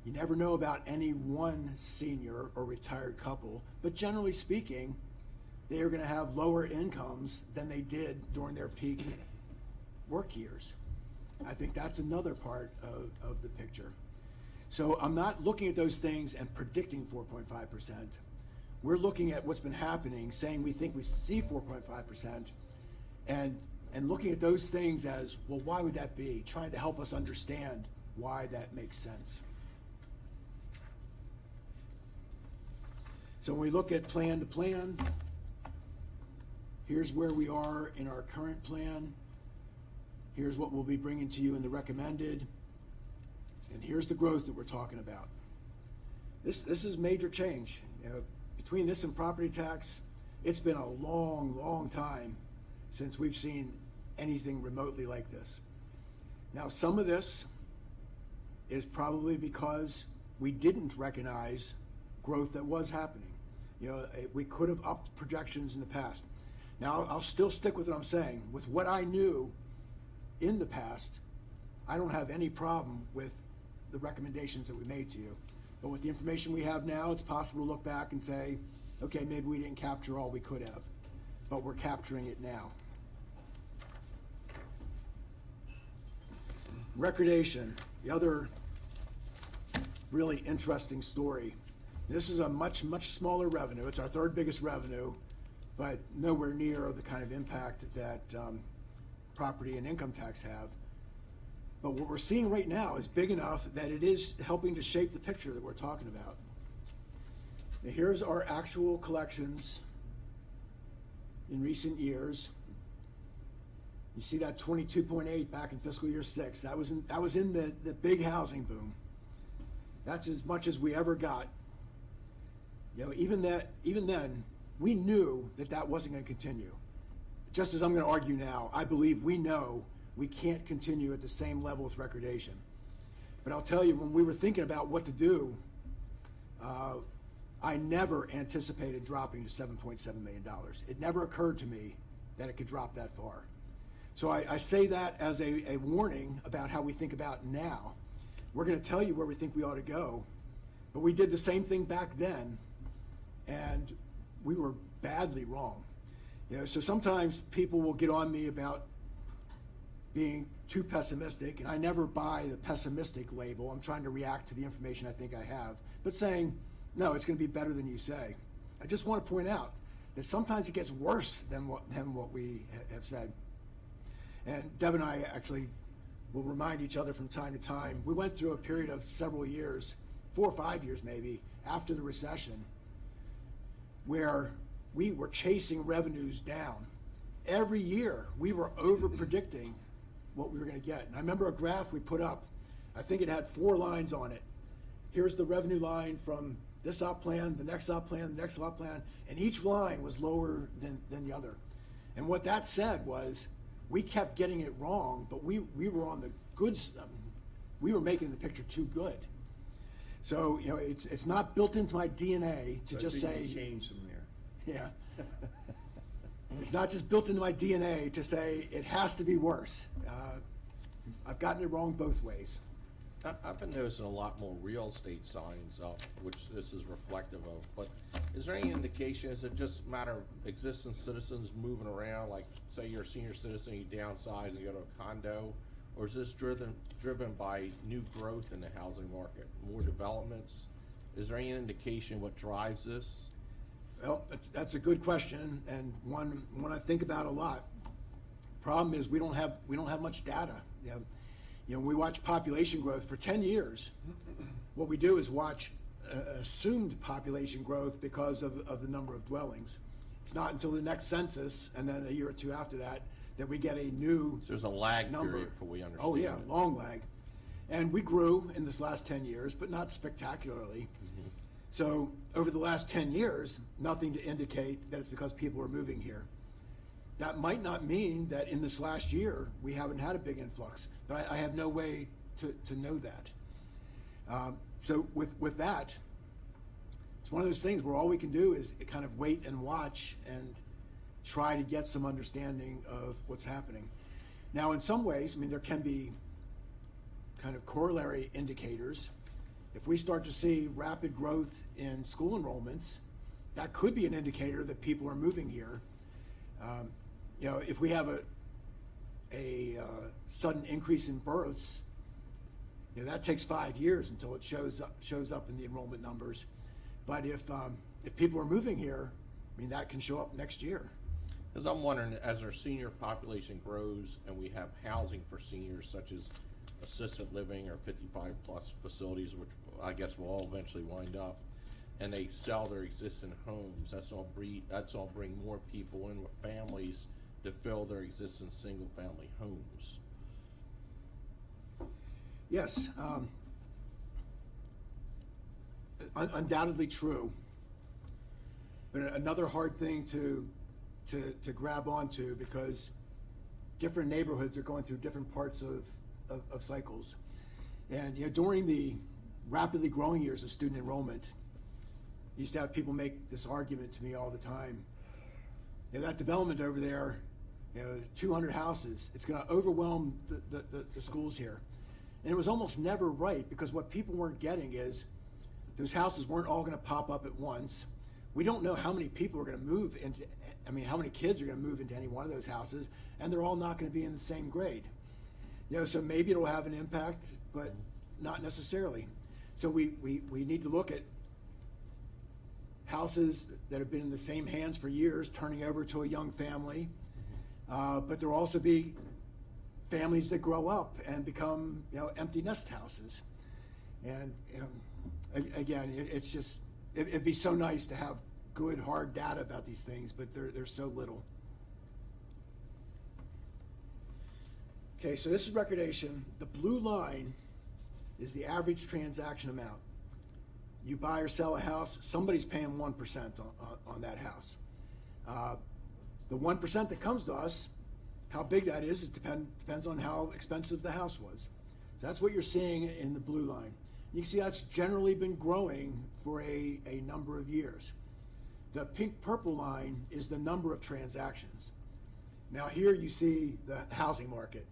You never know about any one senior or retired couple, but generally speaking, they are going to have lower incomes than they did during their peak work years. I think that's another part of the picture. So I'm not looking at those things and predicting 4.5%. We're looking at what's been happening, saying we think we see 4.5%, and looking at those things as, well, why would that be? Trying to help us understand why that makes sense. So when we look at plan to plan, here's where we are in our current plan. Here's what we'll be bringing to you in the recommended. And here's the growth that we're talking about. This is major change. You know, between this and property tax, it's been a long, long time since we've seen anything remotely like this. Now, some of this is probably because we didn't recognize growth that was happening. You know, we could have upped projections in the past. Now, I'll still stick with what I'm saying. With what I knew in the past, I don't have any problem with the recommendations that we made to you. But with the information we have now, it's possible to look back and say, okay, maybe we didn't capture all we could have, but we're capturing it now. Recordation, the other really interesting story. This is a much, much smaller revenue. It's our third biggest revenue, but nowhere near the kind of impact that property and income tax have. But what we're seeing right now is big enough that it is helping to shape the picture that we're talking about. Now, here's our actual collections in recent years. You see that 22.8 back in fiscal year 6. That was in the big housing boom. That's as much as we ever got. You know, even then, we knew that wasn't going to continue. Just as I'm going to argue now, I believe we know we can't continue at the same level with recordation. But I'll tell you, when we were thinking about what to do, I never anticipated dropping to $7.7 million. It never occurred to me that it could drop that far. So I say that as a warning about how we think about now. We're going to tell you where we think we ought to go, but we did the same thing back then, and we were badly wrong. So sometimes people will get on me about being too pessimistic, and I never buy the pessimistic label. I'm trying to react to the information I think I have, but saying, no, it's going to be better than you say. I just want to point out that sometimes it gets worse than what we have said. And Deb and I actually will remind each other from time to time. We went through a period of several years, 4 or 5 years maybe, after the recession, where we were chasing revenues down. Every year, we were over-predicting what we were going to get. And I remember a graph we put up. I think it had 4 lines on it. Here's the revenue line from this op plan, the next op plan, the next op plan, and each line was lower than the other. And what that said was, we kept getting it wrong, but we were on the good stuff. We were making the picture too good. So, it's not built into my DNA to So I just see say, you changed from there. yeah. It's not just built into my DNA to say it has to be worse. I've gotten it wrong both ways. I've been noticing a lot more real estate signs up, which this is reflective of, but is there any indication, is it just a matter of existing citizens moving around, like, say you're a senior citizen, you downsize and go to a condo, or is this driven by new growth in the housing market, more developments? Is there any indication what drives this? Well, that's a good question, and one I think about a lot. Problem is, we don't have much data. We watch population growth for 10 years. What we do is watch assumed population growth because of the number of dwellings. It's not until the next census, and then a year or two after that, that we get a new There's a lag number. period before we understand Oh, yeah, it. long lag. And we grew in this last 10 years, but not spectacularly. So over the last 10 years, nothing to indicate that it's because people are moving here. That might not mean that in this last year, we haven't had a big influx, but I have no way to know that. So with that, it's one of those things where all we can do is kind of wait and watch and try to get some understanding of what's happening. Now, in some ways, there can be kind of corollary indicators. If we start to see rapid growth in school enrollments, that could be an indicator that people are moving here. If we have a sudden increase in births, that takes 5 years until it shows up in the enrollment numbers. But if people are moving here, that can show up next year. Because I'm wondering, as our senior population grows and we have housing for seniors such as assisted living or 55-plus facilities, which I guess will all eventually wind up, and they sell their existing homes, that's all bring more people in with families to fill their existing single-family homes. Yes, undoubtedly true. But another hard thing to grab onto, because different neighborhoods are going through different parts of cycles. And during the rapidly growing years of student enrollment, I used to have people make this argument to me all the time. That development over there, 200 houses, it's going to overwhelm the schools here. And it was almost never right, because what people weren't getting is those houses weren't all going to pop up at once. We don't know how many people are going to move into, how many kids are going to move into any one of those houses, and they're all not going to be in the same grade. So maybe it'll have an impact, but not necessarily. So we need to look at houses that have been in the same hands for years, turning over to a young family. But there will also be families that grow up and become, empty nest houses. And again, it's just, it'd be so nice to have good, hard data about these things, but there's so little. Okay, so this is recordation. The blue line is the average transaction amount. You buy or sell a house, somebody's paying 1% on that house. The 1% that comes to us, how big that is, depends on how expensive the house was. So that's what you're seeing in the blue line. You can see that's generally been growing for a number of years. The pink-purple line is the number of transactions. Now here you see the housing market.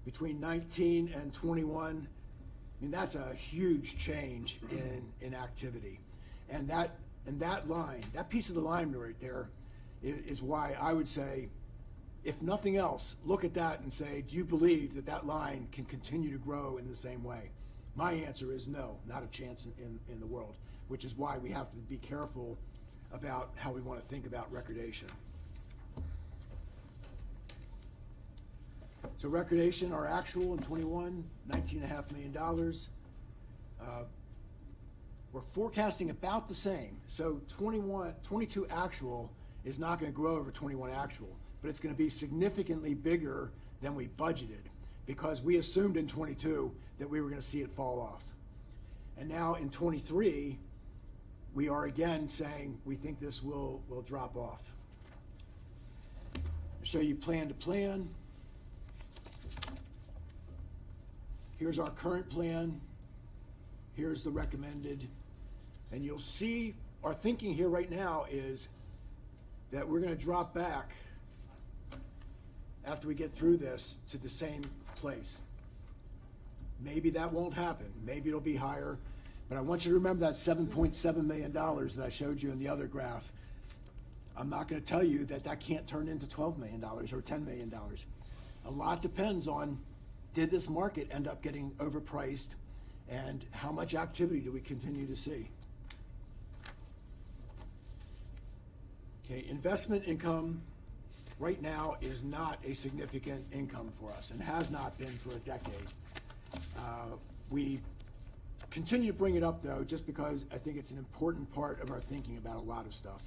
Between 19 and 21, that's a huge change in activity. And that line, that piece of the line right there, is why I would say, if nothing else, look at that and say, do you believe that that line can continue to grow in the same way? My answer is no, not a chance in the world, which is why we have to be careful about how we want to think about recordation. So recordation, our actual in 21, $19.5 million. We're forecasting about the same. So 22 actual is not going to grow over 21 actual, but it's going to be significantly bigger than we budgeted because we assumed in 22 that we were going to see it fall off. And now in 23, we are again saying we think this will drop off. I'll show you plan to plan. Here's our current plan. Here's the recommended. And you'll see our thinking here right now is that we're going to drop back after we get through this to the same place. Maybe that won't happen. Maybe it'll be higher. But I want you to remember that $7.7 million that I showed you in the other graph. I'm not going to tell you that that can't turn into $12 million or $10 million. A lot depends on, did this market end up getting overpriced, and how much activity do we continue to see? Okay, investment income right now is not a significant income for us and has not been for a decade. We continue to bring it up though, just because I think it's an important part of our thinking about a lot of stuff.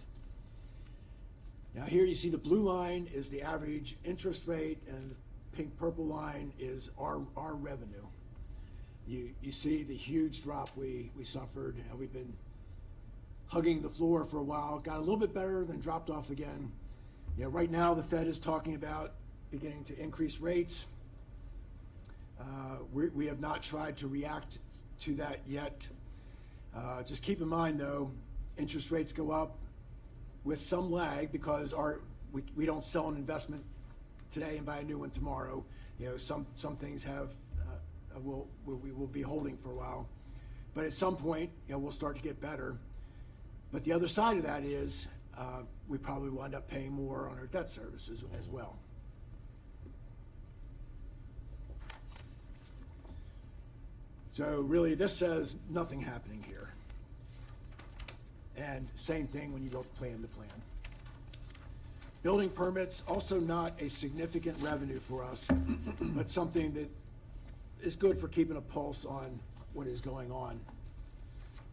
Now here you see the blue line is the average interest rate and the pink purple line is our revenue. You see the huge drop we suffered, how we've been hugging the floor for a while, got a little bit better, then dropped off again. You know, right now the Fed is talking about beginning to increase rates. We have not tried to react to that yet. Just keep in mind though, interest rates go up with some lag because we don't sell an investment today and buy a new one tomorrow. You know, some things have we will be holding for a while, but at some point, you know, we'll start to get better. But the other side of that is we probably will end up paying more on our debt services as well. So really, this says nothing happening here. And same thing when you go plan to plan. Building permits, also not a significant revenue for us, but something that is good for keeping a pulse on what is going on.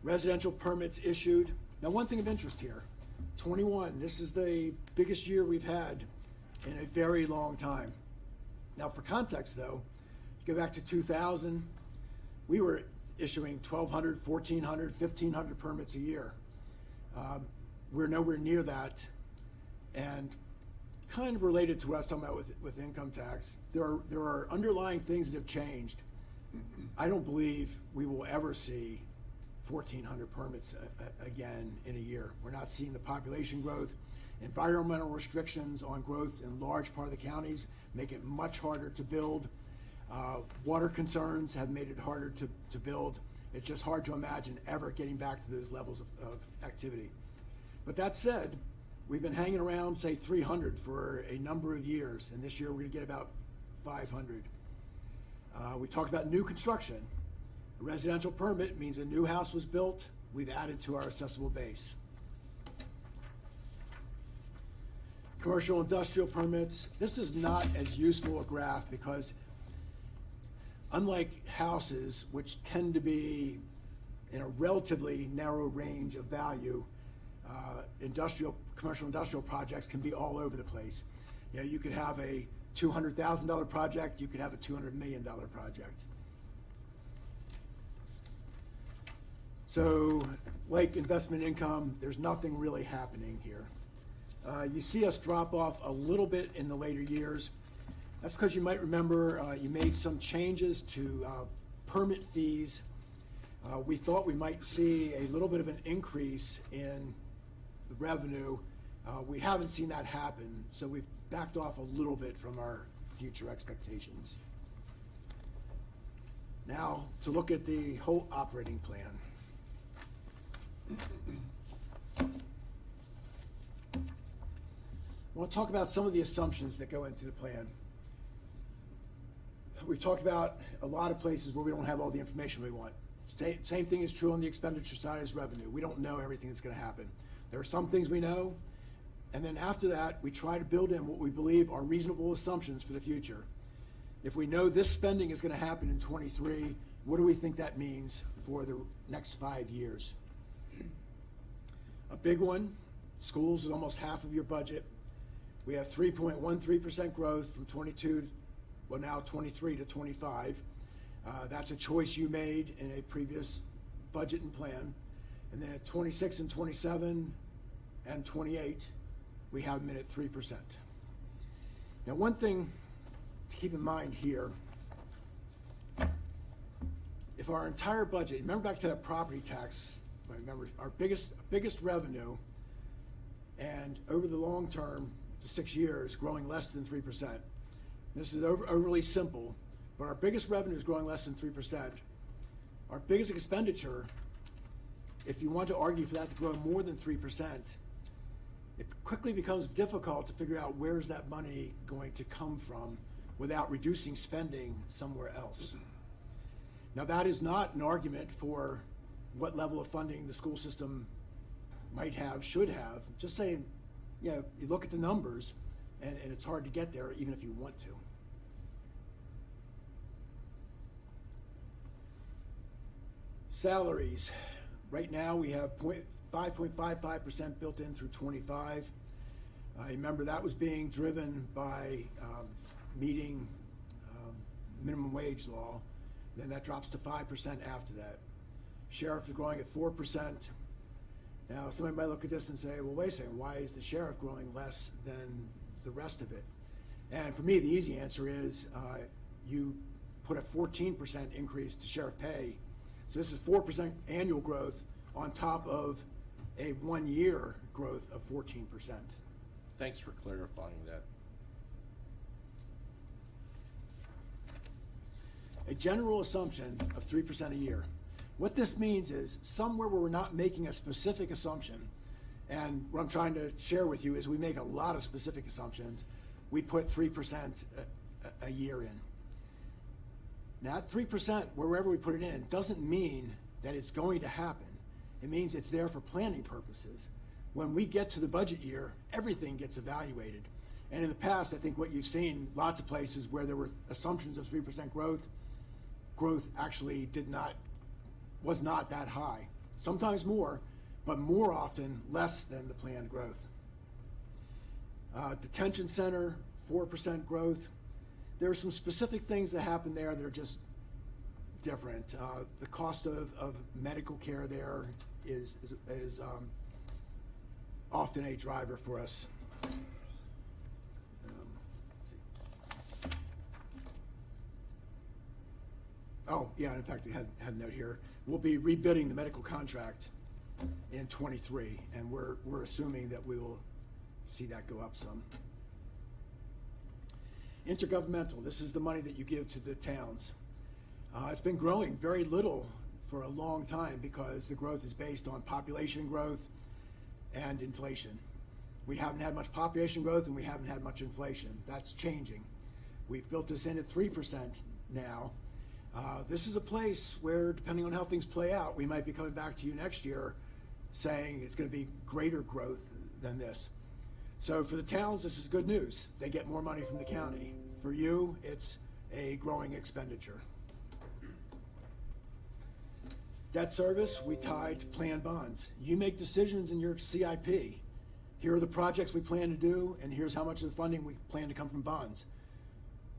Residential permits issued. Now, one thing of interest here, 21, this is the biggest year we've had in a very long time. Now, for context though, go back to 2000, we were issuing 1,200, 1,400, 1,500 permits a year. We're nowhere near that. And kind of related to what I was talking about with income tax, there are underlying things that have changed. I don't believe we will ever see 1,400 permits again in a year. We're not seeing the population growth. Environmental restrictions on growth in large part of the counties make it much harder to build. Water concerns have made it harder to build. It's just hard to imagine ever getting back to those levels of activity. But that said, we've been hanging around, say, 300 for a number of years, and this year we're going to get about 500. We talked about new construction. A residential permit means a new house was built. We've added to our assessable base. Commercial industrial permits. This is not as useful a graph because unlike houses, which tend to be in a relatively narrow range of value, commercial industrial projects can be all over the place. You know, you could have a $200,000 project, you could have a $200 million project. So, like investment income, there's nothing really happening here. You see us drop off a little bit in the later years. That's because you might remember you made some changes to permit fees. We thought we might see a little bit of an increase in the revenue. We haven't seen that happen, so we've backed off a little bit from our future expectations. Now, to look at the whole operating plan. I want to talk about some of the assumptions that go into the plan. We've talked about a lot of places where we don't have all the information we want. Same thing is true on the expenditure side as revenue. We don't know everything that's going to happen. There are some things we know, and then after that, we try to build in what we believe are reasonable assumptions for the future. If we know this spending is going to happen in '23, what do we think that means for the next 5 years? A big one, schools is almost half of your budget. We have 3.13% growth from 23 to 25. That's a choice you made in a previous budget and plan. And then at 26 and 27 and 28, we have them in at 3%. Now, one thing to keep in mind here, if our entire budget, remember back to that property tax, remember our biggest revenue, and over the long term, the 6 years, growing less than 3%. This is overly simple, but our biggest revenue is growing less than 3%. Our biggest expenditure, if you want to argue for that to grow more than 3%, it quickly becomes difficult to figure out where's that money going to come from without reducing spending somewhere else. Now, that is not an argument for what level of funding the school system might have, should have. Just saying, you look at the numbers, and it's hard to get there even if you want to. Salaries. Right now, we have 5.55% built in through 25. Remember, that was being driven by meeting minimum wage law. Then that drops to 5% after that. Sheriff is growing at 4%. Now, somebody might look at this and say, well, wait a second, why is the sheriff growing less than the rest of it? And for me, the easy answer is you put a 14% increase to sheriff pay. So this is 4% annual growth on top of a 1 year growth of 14%. Thanks for clarifying that. A general assumption of 3% a year. What this means is somewhere where we're not making a specific assumption, and what I'm trying to share with you is we make a lot of specific assumptions, we put 3% a year in. Now, that 3%, wherever we put it in, doesn't mean that it's going to happen. It means it's there for planning purposes. When we get to the budget year, everything gets evaluated. And in the past, I think what you've seen, lots of places where there were assumptions of 3% growth actually was not that high. Sometimes more, but more often less than the planned growth. Detention center, 4% growth. There are some specific things that happen there that are just different. The cost of medical care there is often a driver for us. Oh, yeah, in fact, we had a note here. We'll be rebidding the medical contract in '23, and we're assuming that we will see that go up some. Intergovernmental, this is the money that you give to the towns. It's been growing very little for a long time because the growth is based on population growth and inflation. We haven't had much population growth and we haven't had much inflation. That's changing. We've built this in at 3% now. This is a place where, depending on how things play out, we might be coming back to you next year saying it's going to be greater growth than this. So for the towns, this is good news. They get more money from the county. For you, it's a growing expenditure. Debt service, we tie to planned bonds. You make decisions in your CIP. Here are the projects we plan to do, and here's how much of the funding we plan to come from bonds.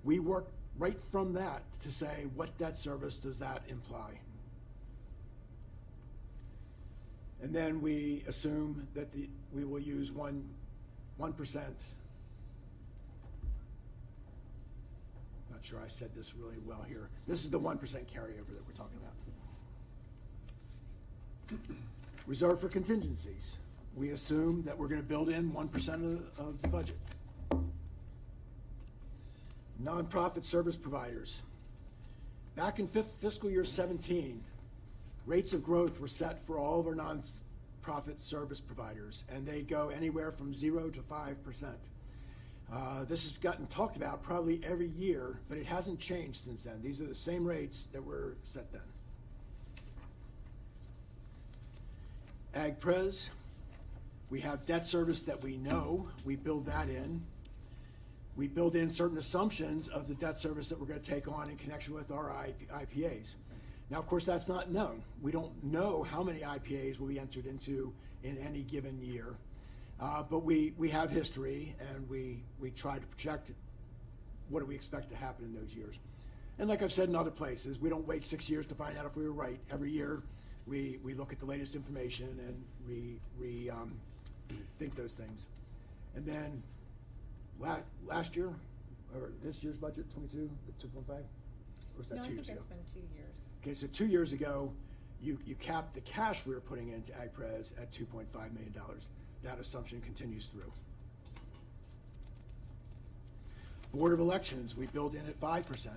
We work right from that to say, what debt service does that imply? And then we assume that we will use 1%. Not sure I said this really well here. This is the 1% carryover that we're talking about. Reserve for contingencies. We assume that we're going to build in 1% of the budget. Nonprofit service providers. Back in fiscal year 17, rates of growth were set for all of our nonprofit service providers, and they go anywhere from 0 to 5%. This has gotten talked about probably every year, but it hasn't changed since then. These are the same rates that were set then. AgPres, we have debt service that we know, we build that in. We build in certain assumptions of the debt service that we're gonna take on in connection with our IPAs. Now, of course, that's not known. We don't know how many IPAs will be entered into in any given year. But we have history, and we try to project what do we expect to happen in those years. And like I've said in other places, we don't wait 6 years to find out if we were right. Every year, we look at the latest information and we think those things. And then last year, or this year's budget, 22, the 2.5? Or was that No, I 2 think years ago? it's been 2 years. Okay, so 2 years ago, you capped the cash we were putting into AgPres at $2.5 million. That assumption continues through. Board of Elections, we build in at 5%.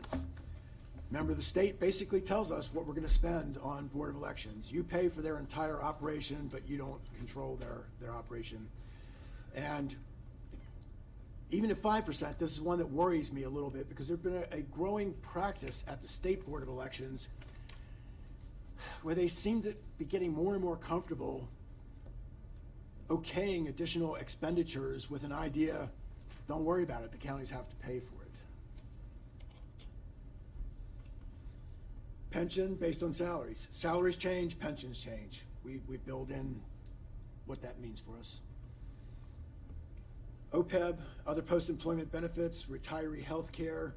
Remember, the state basically tells us what we're gonna spend on Board of Elections. You pay for their entire operation, but you don't control their operation. And even at 5%, this is one that worries me a little bit, because there's been a growing practice at the State Board of Elections where they seem to be getting more and more comfortable okaying additional expenditures with an idea, don't worry about it, the counties have to pay for it. Pension based on salaries. Salaries change, pensions change. We build in what that means for us. OPEB, other post-employment benefits, retiree health care.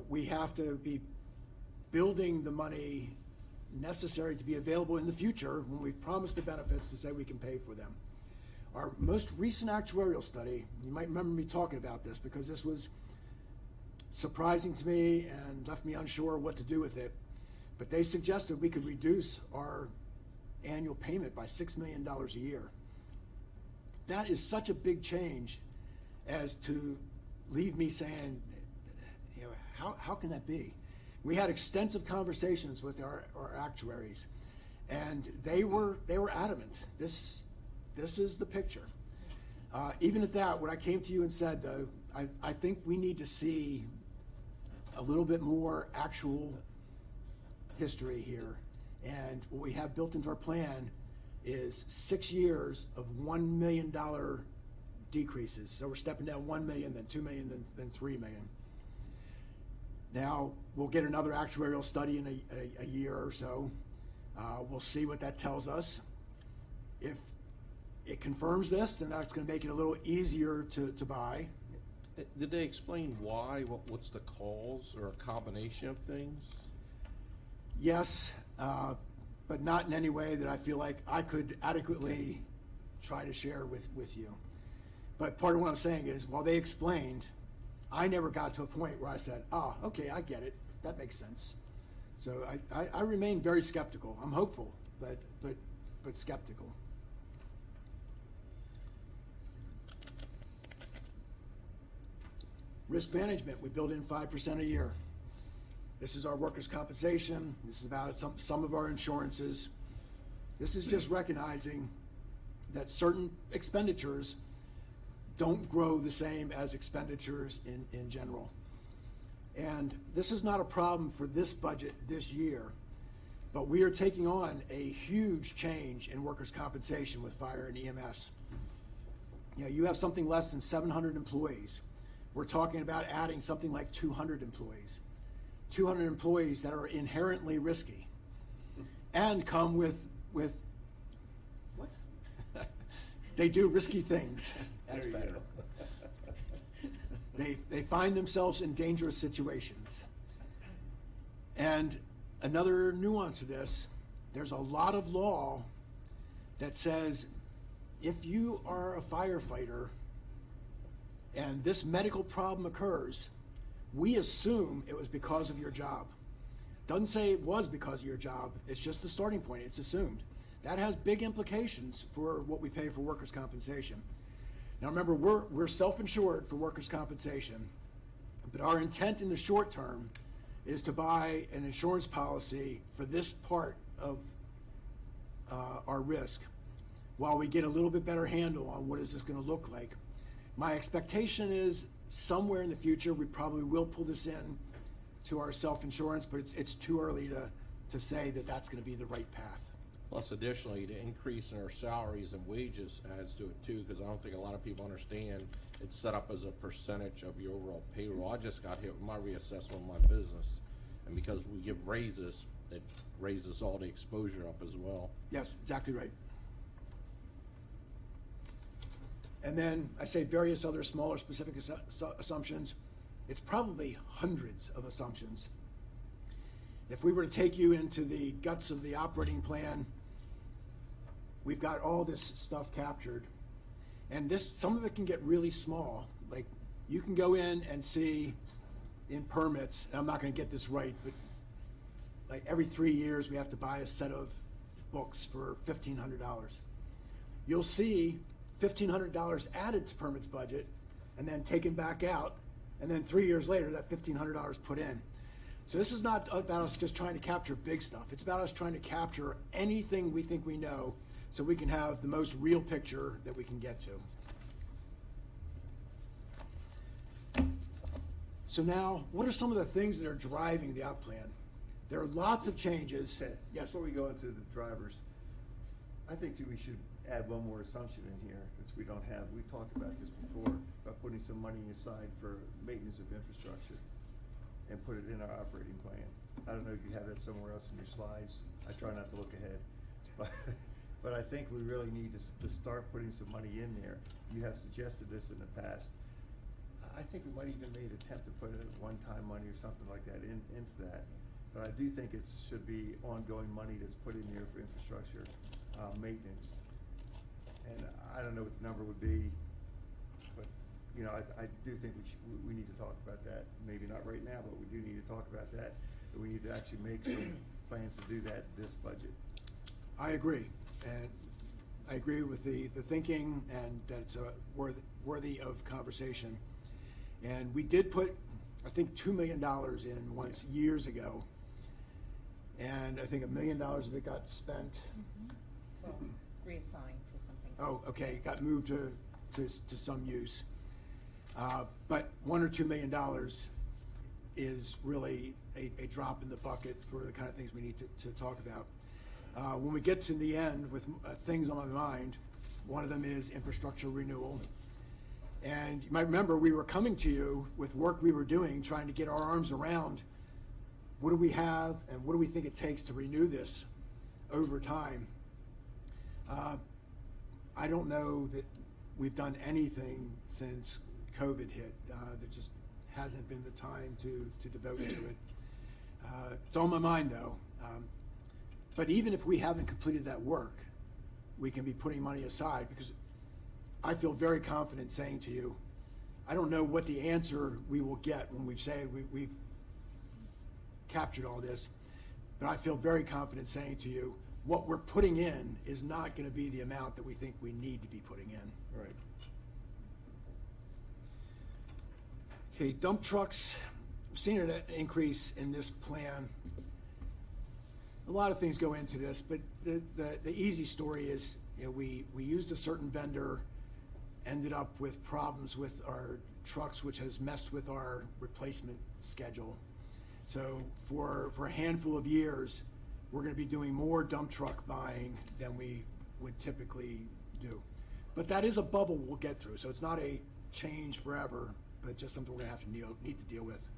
We have to be building the money necessary to be available in the future when we've promised the benefits to say we can pay for them. Our most recent actuarial study, you might remember me talking about this because this was surprising to me and left me unsure what to do with it, but they suggested we could reduce our annual payment by $6 million a year. That is such a big change as to leave me saying, you know, how can that be? We had extensive conversations with our actuaries, and they were adamant. This is the picture. Even at that, when I came to you and said, though, I think we need to see a little bit more actual history here. And what we have built into our plan is 6 years of $1 million decreases. So we're stepping down 1 million, then 2 million, then 3 million. Now, we'll get another actuarial study in a year or so. We'll see what that tells us. If it confirms this, then that's gonna make it a little easier to buy. Did they explain why? What's the cause or a combination of things? Yes, but not in any way that I feel like I could adequately try to share with you. But part of what I'm saying is, while they explained, I never got to a point where I said, oh, okay, I get it. That makes sense. So I remain very skeptical. I'm hopeful, but skeptical. Risk management, we build in 5% a year. This is our workers' compensation. This is about some of our insurances. This is just recognizing that certain expenditures don't grow the same as expenditures in general. And this is not a problem for this budget this year, but we are taking on a huge change in workers' compensation with fire and EMS. You know, you have something less than 700 employees. We're talking about adding something like 200 employees. 200 employees that are inherently risky and come with what? They do risky things. That's better. They find themselves in dangerous situations. And another nuance of this, there's a lot of law that says if you are a firefighter and this medical problem occurs, we assume it was because of your job. Doesn't say it was because of your job, it's just the starting point, it's assumed. That has big implications for what we pay for workers' compensation. Now remember, we're self-insured for workers' compensation, but our intent in the short term is to buy an insurance policy for this part of our risk while we get a little bit better handle on what is this gonna look like. My expectation is somewhere in the future, we probably will pull this in to our self-insurance, but it's too early to say that that's gonna be the right path. Plus additionally, the increase in our salaries and wages adds to it too, because I don't think a lot of people understand it's set up as a percentage of your overall payroll. I just got hit with my reassessment of my business, and because we give raises, it raises all the exposure up as well. Yes, exactly right. And then I say various other smaller specific assumptions. It's probably hundreds of assumptions. If we were to take you into the guts of the operating plan, we've got all this stuff captured. And some of it can get really small. Like, you can go in and see in permits, and I'm not gonna get this right, but like every 3 years, we have to buy a set of books for $1,500. You'll see $1,500 added to permits budget and then taken back out, and then 3 years later, that $1,500 put in. So this is not about us just trying to capture big stuff. It's about us trying to capture anything we think we know so we can have the most real picture that we can get to. So now, what are some of the things that are driving the op plan? There are lots of changes. Ted, Yes. before we go into the drivers, I think that we should add one more assumption in here, which we don't have. We talked about this before, about putting some money aside for maintenance of infrastructure and put it in our operating plan. I don't know if you have that somewhere else in your slides. I try not to look ahead. But I think we really need to start putting some money in there. You have suggested this in the past. I think we might even made an attempt to put a one-time money or something like that into that. But I do think it should be ongoing money that's put in there for infrastructure, maintenance. And I don't know what the number would be, but, you know, I do think we need to talk about that. Maybe not right now, but we do need to talk about that. And we need to actually make some plans to do that this budget. I agree, and I agree with the thinking, and that it's worthy of conversation. And we did put, I think, $2 million in once years ago, and I think $1 million of it got spent. Well, reassigned to something. Oh, okay, got moved to some use. But $1 or $2 million is really a drop in the bucket for the kind of things we need to talk about. When we get to the end with things on my mind, one of them is infrastructure renewal. And you might remember we were coming to you with work we were doing, trying to get our arms around what do we have and what do we think it takes to renew this over time. I don't know that we've done anything since COVID hit. There just hasn't been the time to devote to it. It's on my mind though. But even if we haven't completed that work, we can be putting money aside, because I feel very confident saying to you, I don't know what the answer we will get when we've captured all this, but I feel very confident saying to you, what we're putting in is not going to be the amount that we think we need to be putting in. Right. Okay, dump trucks, we've seen an increase in this plan. A lot of things go into this, but the easy story is, you know, we used a certain vendor, ended up with problems with our trucks, which has messed with our replacement schedule. So for a handful of years, we're gonna be doing more dump truck buying than we would typically do. But that is a bubble we'll get through, so it's not a change forever, but just something we're gonna have to need to deal with.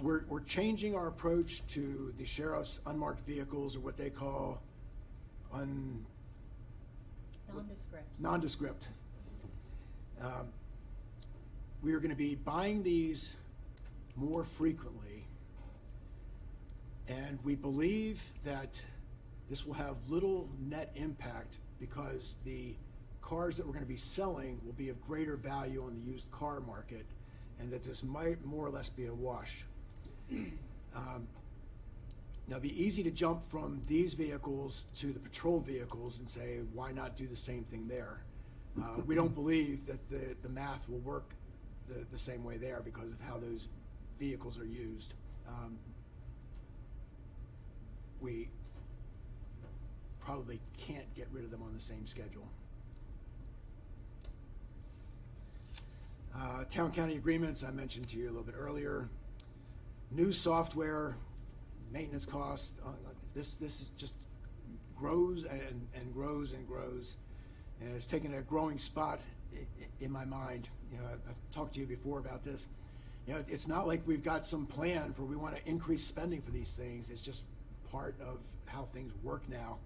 We're changing our approach to the sheriff's unmarked vehicles, or what they call Nondescript. nondescript. We are going to be buying these more frequently, and we believe that this will have little net impact because the cars that we're going to be selling will be of greater value on the used car market, and that this might more or less be a wash. Now, it'd be easy to jump from these vehicles to the patrol vehicles and say, why not do the same thing there? We don't believe that the math will work the same way there because of how those vehicles are used. We probably can't get rid of them on the same schedule. Town-county agreements, I mentioned to you a little bit earlier. New software, maintenance costs, this is just grows and grows and grows. And it's taken a growing spot in my mind. You know, I've talked to you before about this. You know, it's not like we've got some plan for we want to increase spending for these things. It's just part of how things work now.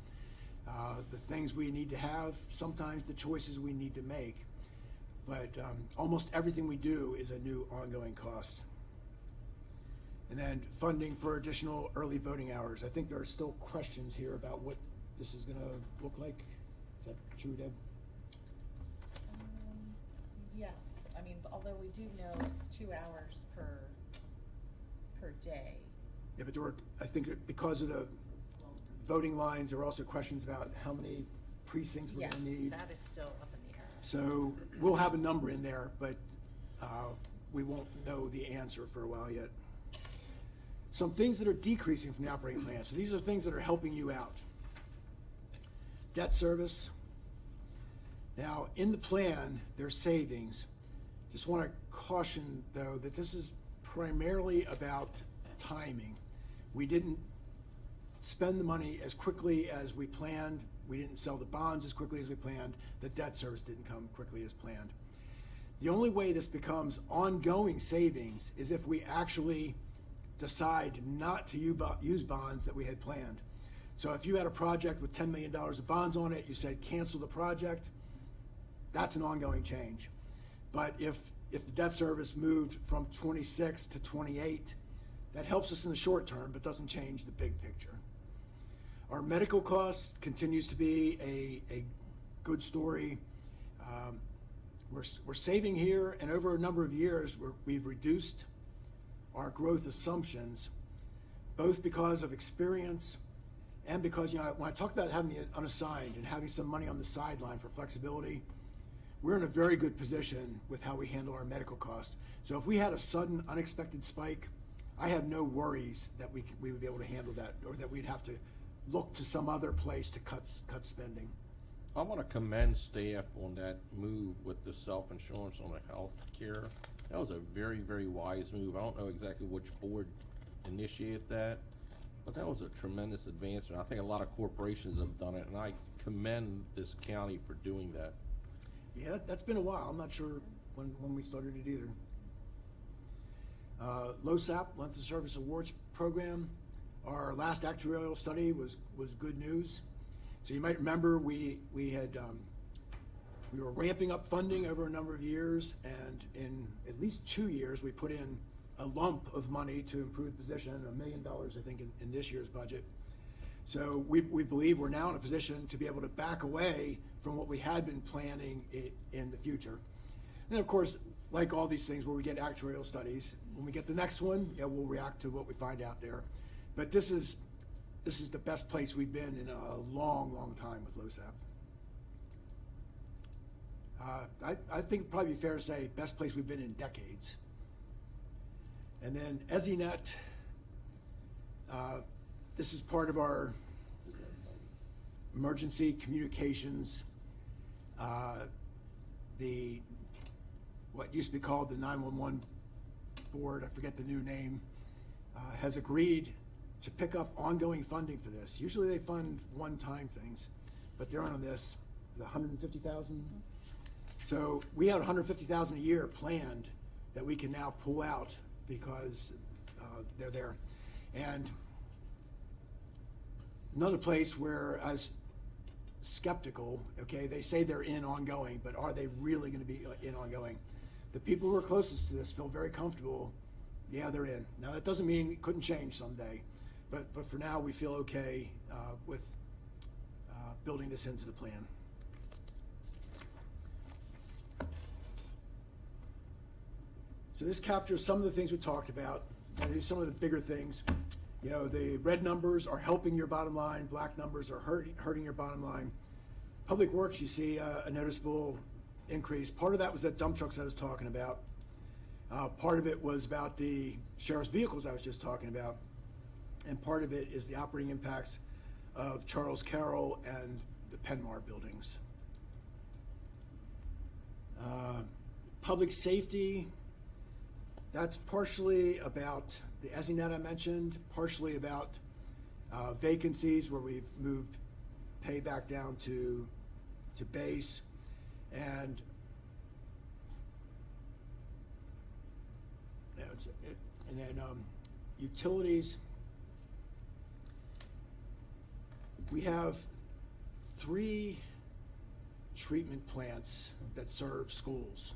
The things we need to have, sometimes the choices we need to make. But almost everything we do is a new ongoing cost. And then funding for additional early voting hours. I think there are still questions here about what this is gonna look like. Is that true, Deb? Yes, I mean, although we do know it's 2 hours per day. Yeah, but there were, I think that because of the voting lines, there were also questions about how many precincts we're Yes, gonna need. that is still up in the air. So we'll have a number in there, but we won't know the answer for a while yet. Some things that are decreasing from the operating plan. So these are things that are helping you out. Debt service. Now, in the plan, there's savings. Just want to caution, though, that this is primarily about timing. We didn't spend the money as quickly as we planned. We didn't sell the bonds as quickly as we planned. The debt service didn't come quickly as planned. The only way this becomes ongoing savings is if we actually decide not to use bonds that we had planned. So if you had a project with $10 million of bonds on it, you said cancel the project, that's an ongoing change. But if the debt service moved from 26 to 28, that helps us in the short term, but doesn't change the big picture. Our medical costs continues to be a good story. We're saving here, and over a number of years, we've reduced our growth assumptions, both because of experience and because, you know, when I talk about having the unassigned and having some money on the sideline for flexibility, we're in a very good position with how we handle our medical costs. So if we had a sudden unexpected spike, I have no worries that we would be able to handle that, or that we'd have to look to some other place to cut spending. I want to commend staff on that move with the self-insurance on the health care. That was a very, very wise move. I don't know exactly which board initiated that, but that was a tremendous advancement. I think a lot of corporations have done it, and I commend this county for doing that. Yeah, that's been a while. I'm not sure when we started it either. LoSAP, Length of Service Awards Program. Our last actuarial study was good news. So you might remember we were ramping up funding over a number of years, and in at least 2 years, we put in a lump of money to improve the position, $1 million, I think, in this year's budget. So we believe we're now in a position to be able to back away from what we had been planning in the future. And then, of course, like all these things where we get actuarial studies, when we get the next one, yeah, we'll react to what we find out there. But this is the best place we've been in a long, long time with LoSAP. I think it'd probably be fair to say best place we've been in decades. And then EZNet, this is part of our emergency communications, what used to be called the 911 board, I forget the new name, has agreed to pick up ongoing funding for this. Usually they fund one-time things, but they're on this, the $150,000. So we had $150,000 a year planned that we can now pull out because they're there. And another place where I was skeptical, okay, they say they're in ongoing, but are they really going to be in ongoing? The people who are closest to this feel very comfortable. Yeah, they're in. Now that doesn't mean it couldn't change someday, but for now we feel okay with building this into the plan. So this captures some of the these we talked about. These are some of the bigger things. You know, the red numbers are helping your bottom line, black numbers are hurting your bottom line. Public Works, you see a noticeable increase. Part of that was that dump trucks I was talking about. Part of it was about the sheriff's vehicles I was just talking about. And part of it is the operating impacts of Charles Carroll and the Penmar buildings. Public safety, that's partially about the EZNet I mentioned, partially about vacancies where we've moved pay back down to base, and that's it. And then utilities, we have 3 treatment plants that serve schools.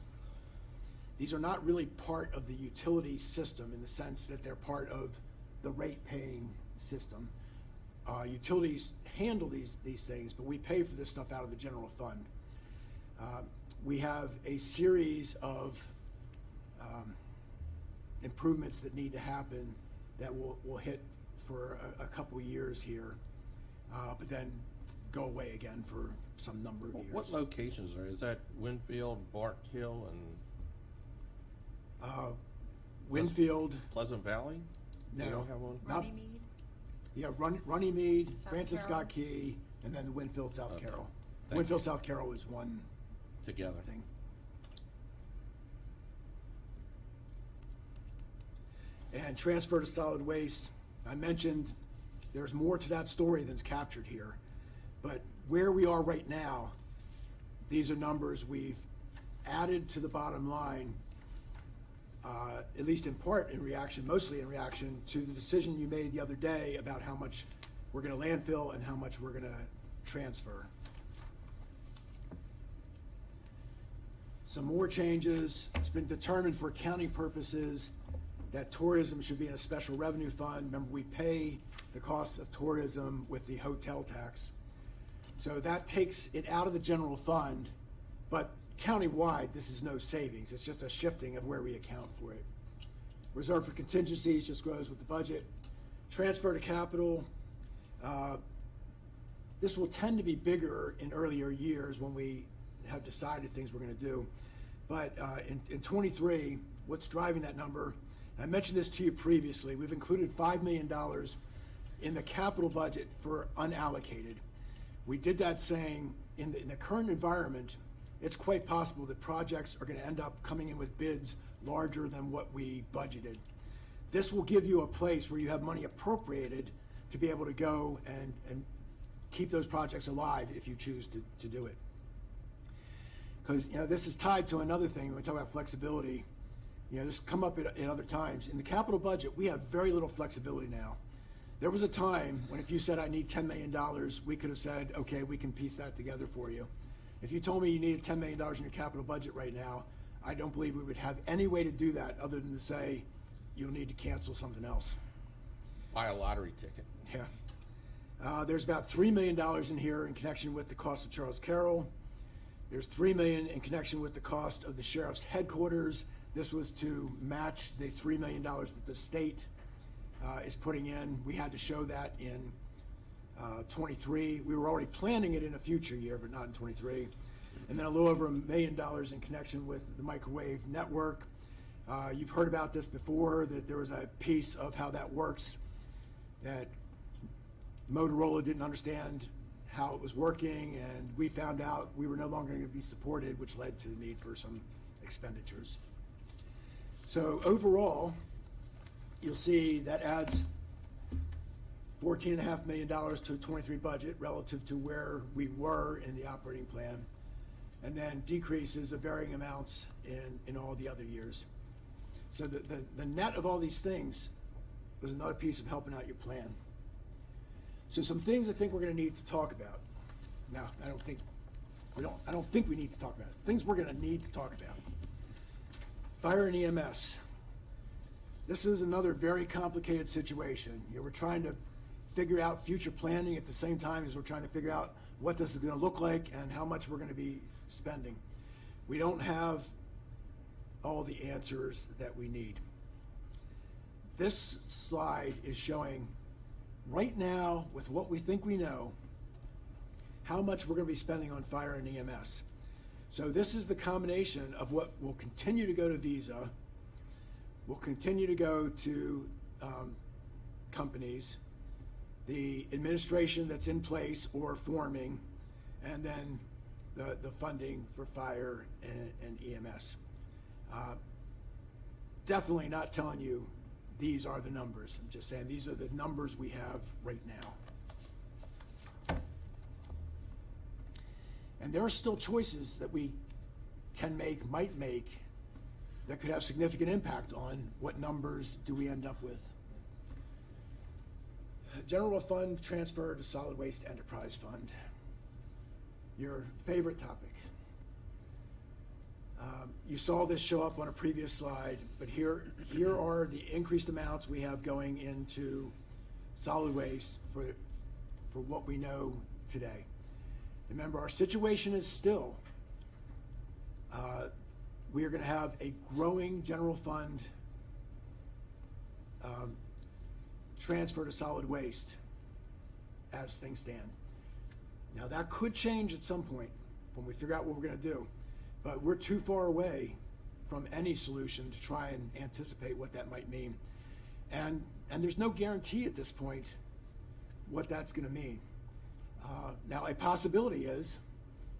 These are not really part of the utility system in the sense that they're part of the rate-paying system. Utilities handle these things, but we pay for this stuff out of the general fund. We have a series of improvements that need to happen that will hit for a couple of years here, but then go away again for some number of years. What locations are, is that Winfield, Bark Hill, and Winfield, Pleasant Valley? no. You don't have one? Not- Runnymede? Yeah, Runnymede, South Francis Carroll. Scott Key, and then Winfield, South Okay. Carroll. Thank Winfield, you. South Carroll is one Together. thing. And transfer to solid waste, I mentioned there's more to that story than's captured here. But where we are right now, these are numbers we've added to the bottom line, at least in part in reaction, mostly in reaction to the decision you made the other day about how much we're gonna landfill and how much we're gonna transfer. Some more changes. It's been determined for accounting purposes that tourism should be in a special revenue fund. Remember, we pay the cost of tourism with the hotel tax. So that takes it out of the general fund, but countywide, this is no savings. It's just a shifting of where we account for it. Reserve for contingencies just grows with the budget. Transfer to capital, this will tend to be bigger in earlier years when we have decided things we're gonna do. But in '23, what's driving that number, I mentioned this to you previously, we've included $5 million in the capital budget for unallocated. We did that saying, in the current environment, it's quite possible that projects are gonna end up coming in with bids larger than what we budgeted. This will give you a place where you have money appropriated to be able to go and keep those projects alive if you choose to do it. Because, this is tied to another thing, when we talk about flexibility, this come up at other times. In the capital budget, we have very little flexibility now. There was a time when if you said, I need $10 million, we could have said, okay, we can piece that together for you. If you told me you needed $10 million in your capital budget right now, I don't believe we would have any way to do that other than to say, you'll need to cancel something else. Buy a lottery ticket. Yeah. There's about $3 million in here in connection with the cost of Charles Carroll. There's $3 million in connection with the cost of the sheriff's headquarters. This was to match the $3 million that the state is putting in. We had to show that in 23. We were already planning it in a future year, but not in 23. And then a little over $1 million in connection with the microwave network. You've heard about this before, that there was a piece of how that works that Motorola didn't understand how it was working, and we found out we were no longer going to be supported, which led to the need for some expenditures. So overall, you'll see that adds $14.5 million to the 23 budget relative to where we were in the operating plan, and then decreases of varying amounts in all the other years. So the net of all these things was another piece of helping out your plan. So some things I think we're gonna need to talk about. Now, I don't think we need to talk about it. Things we're gonna need to talk about. Fire and EMS. This is another very complicated situation. We're trying to figure out future planning at the same time as we're trying to figure out what this is gonna look like and how much we're gonna be spending. We don't have all the answers that we need. This slide is showing right now, with what we think we know, how much we're gonna be spending on fire and EMS. So this is the combination of what will continue to go to Visa, will continue to go to companies, the administration that's in place or forming, and then the funding for fire and EMS. Definitely not telling you these are the numbers. I'm just saying these are the numbers we have right now. And there are still choices that we can make, might make, that could have significant impact on what numbers do we end up with. General fund transfer to solid waste enterprise fund. Your favorite topic. You saw this show up on a previous slide, but here are the increased amounts we have going into solid waste for what we know today. Remember, our situation is still, we are going to have a growing general fund transfer to solid waste as things stand. Now, that could change at some point when we figure out what we're going to do, but we're too far away from any solution to try and anticipate what that might mean. And there's no guarantee at this point what that's going to mean. Now, a possibility is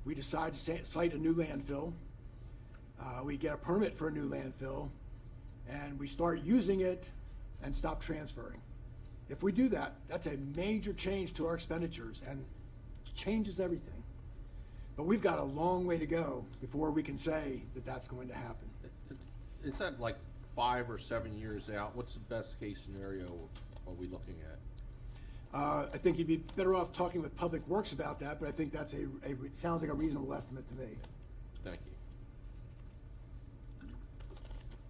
we decide to site a new landfill, we get a permit for a new landfill, and we start using it and stop transferring. If we do that, that's a major change to our expenditures and changes everything. But we've got a long way to go before we can say that that's going to happen. Is that like 5 or 7 years out? What's the best case scenario are we looking at? I think you'd be better off talking with Public Works about that, but I think that's sounds like a reasonable estimate to me. Thank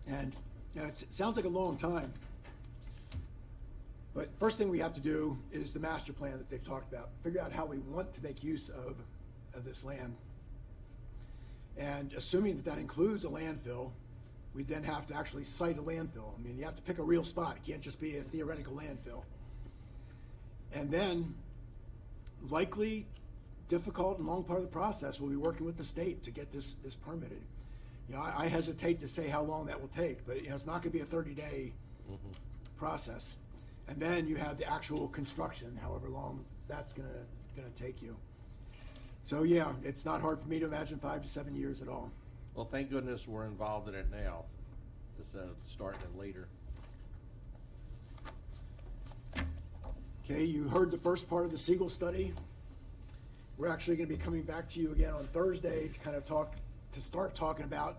you. And it sounds like a long time. But first thing we have to do is the master plan that they've talked about. Figure out how we want to make use of this land. And assuming that includes a landfill, we then have to actually site a landfill. I mean, you have to pick a real spot. It can't just be a theoretical landfill. And then, likely, difficult and long part of the process, we'll be working with the state to get this permitted. You know, I hesitate to say how long that will take, but it's not going to be a 30-day process. And then you have the actual construction, however long that's going to take you. So yeah, it's not hard for me to imagine 5 to 7 years at all. Well, thank goodness we're involved in it now, instead of starting it later. Okay, you heard the first part of the Siegel study. We're actually going to be coming back to you again on Thursday to kind of start talking about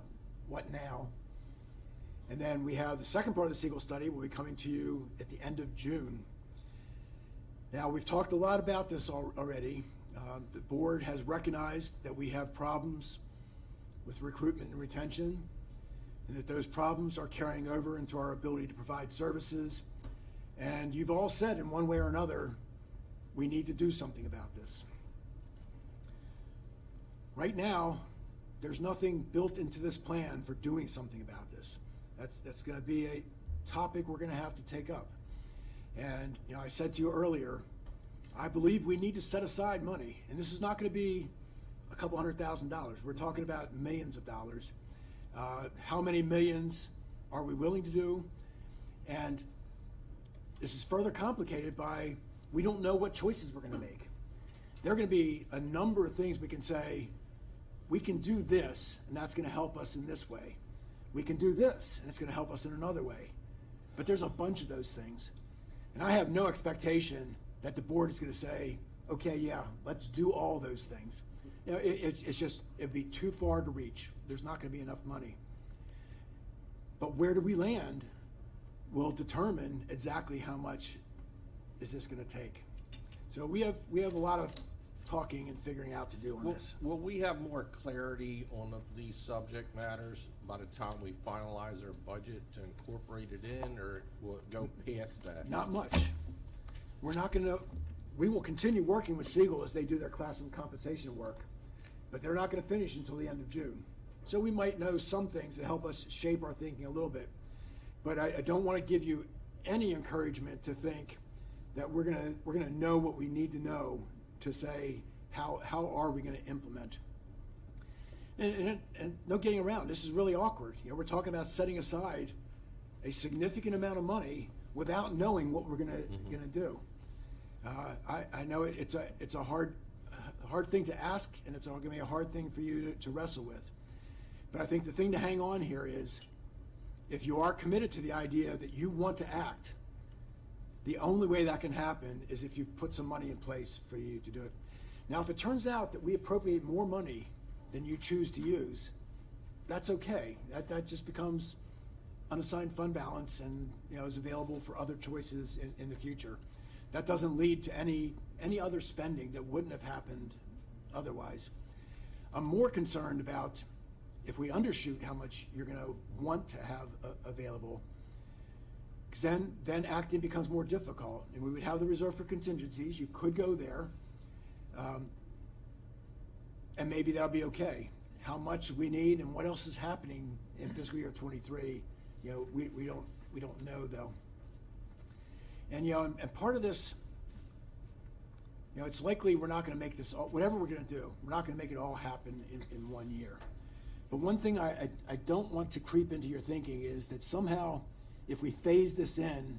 what now. And then we have the second part of the Siegel study will be coming to you at the end of June. Now, we've talked a lot about this already. The board has recognized that we have problems with recruitment and retention, and that those problems are carrying over into our ability to provide services. And you've all said in one way or another, we need to do something about this. Right now, there's nothing built into this plan for doing something about this. That's going to be a topic we're going to have to take up. And I said to you earlier, I believe we need to set aside money, and this is not going to be a couple $100,000. We're talking about millions of dollars. How many millions are we willing to do? And this is further complicated by we don't know what choices we're going to make. There are going to be a number of things we can say, we can do this, and that's going to help us in this way. We can do this, and it's going to help us in another way. But there's a bunch of those things. And I have no expectation that the board is going to say, okay, yeah, let's do all those things. It'd be too far to reach. There's not going to be enough money. But where do we land will determine exactly how much is this going to take. So we have a lot of talking and figuring out to do on this. Will we have more clarity on these subject matters by the time we finalize our budget to incorporate it in, or will it go past that? Not much. We will continue working with Siegel as they do their class and compensation work, but they're not going to finish until the end of June. So we might know some things that help us shape our thinking a little bit. But I don't want to give you any encouragement to think that we're gonna know what we need to know to say how are we going to implement. And no getting around. This is really awkward. We're talking about setting aside a significant amount of money without knowing what we're gonna do. I know it's a hard thing to ask, and it's going to be a hard thing for you to wrestle with. But I think the thing to hang on here is, if you are committed to the idea that you want to act, the only way that can happen is if you put some money in place for you to do it. Now, if it turns out that we appropriate more money than you choose to use, that's okay. That just becomes unassigned fund balance and, is available for other choices in the future. That doesn't lead to any other spending that wouldn't have happened otherwise. I'm more concerned about if we undershoot how much you're going to want to have available, because then acting becomes more difficult, and we would have the reserve for contingencies. You could go there, and maybe that'll be okay. How much we need and what else is happening in fiscal year 23, we don't know though. And and part of this, it's likely we're not going to make this all, whatever we're going to do, we're not going to make it all happen in 1 year. But one thing I don't want to creep into your thinking is that somehow, if we phase this in,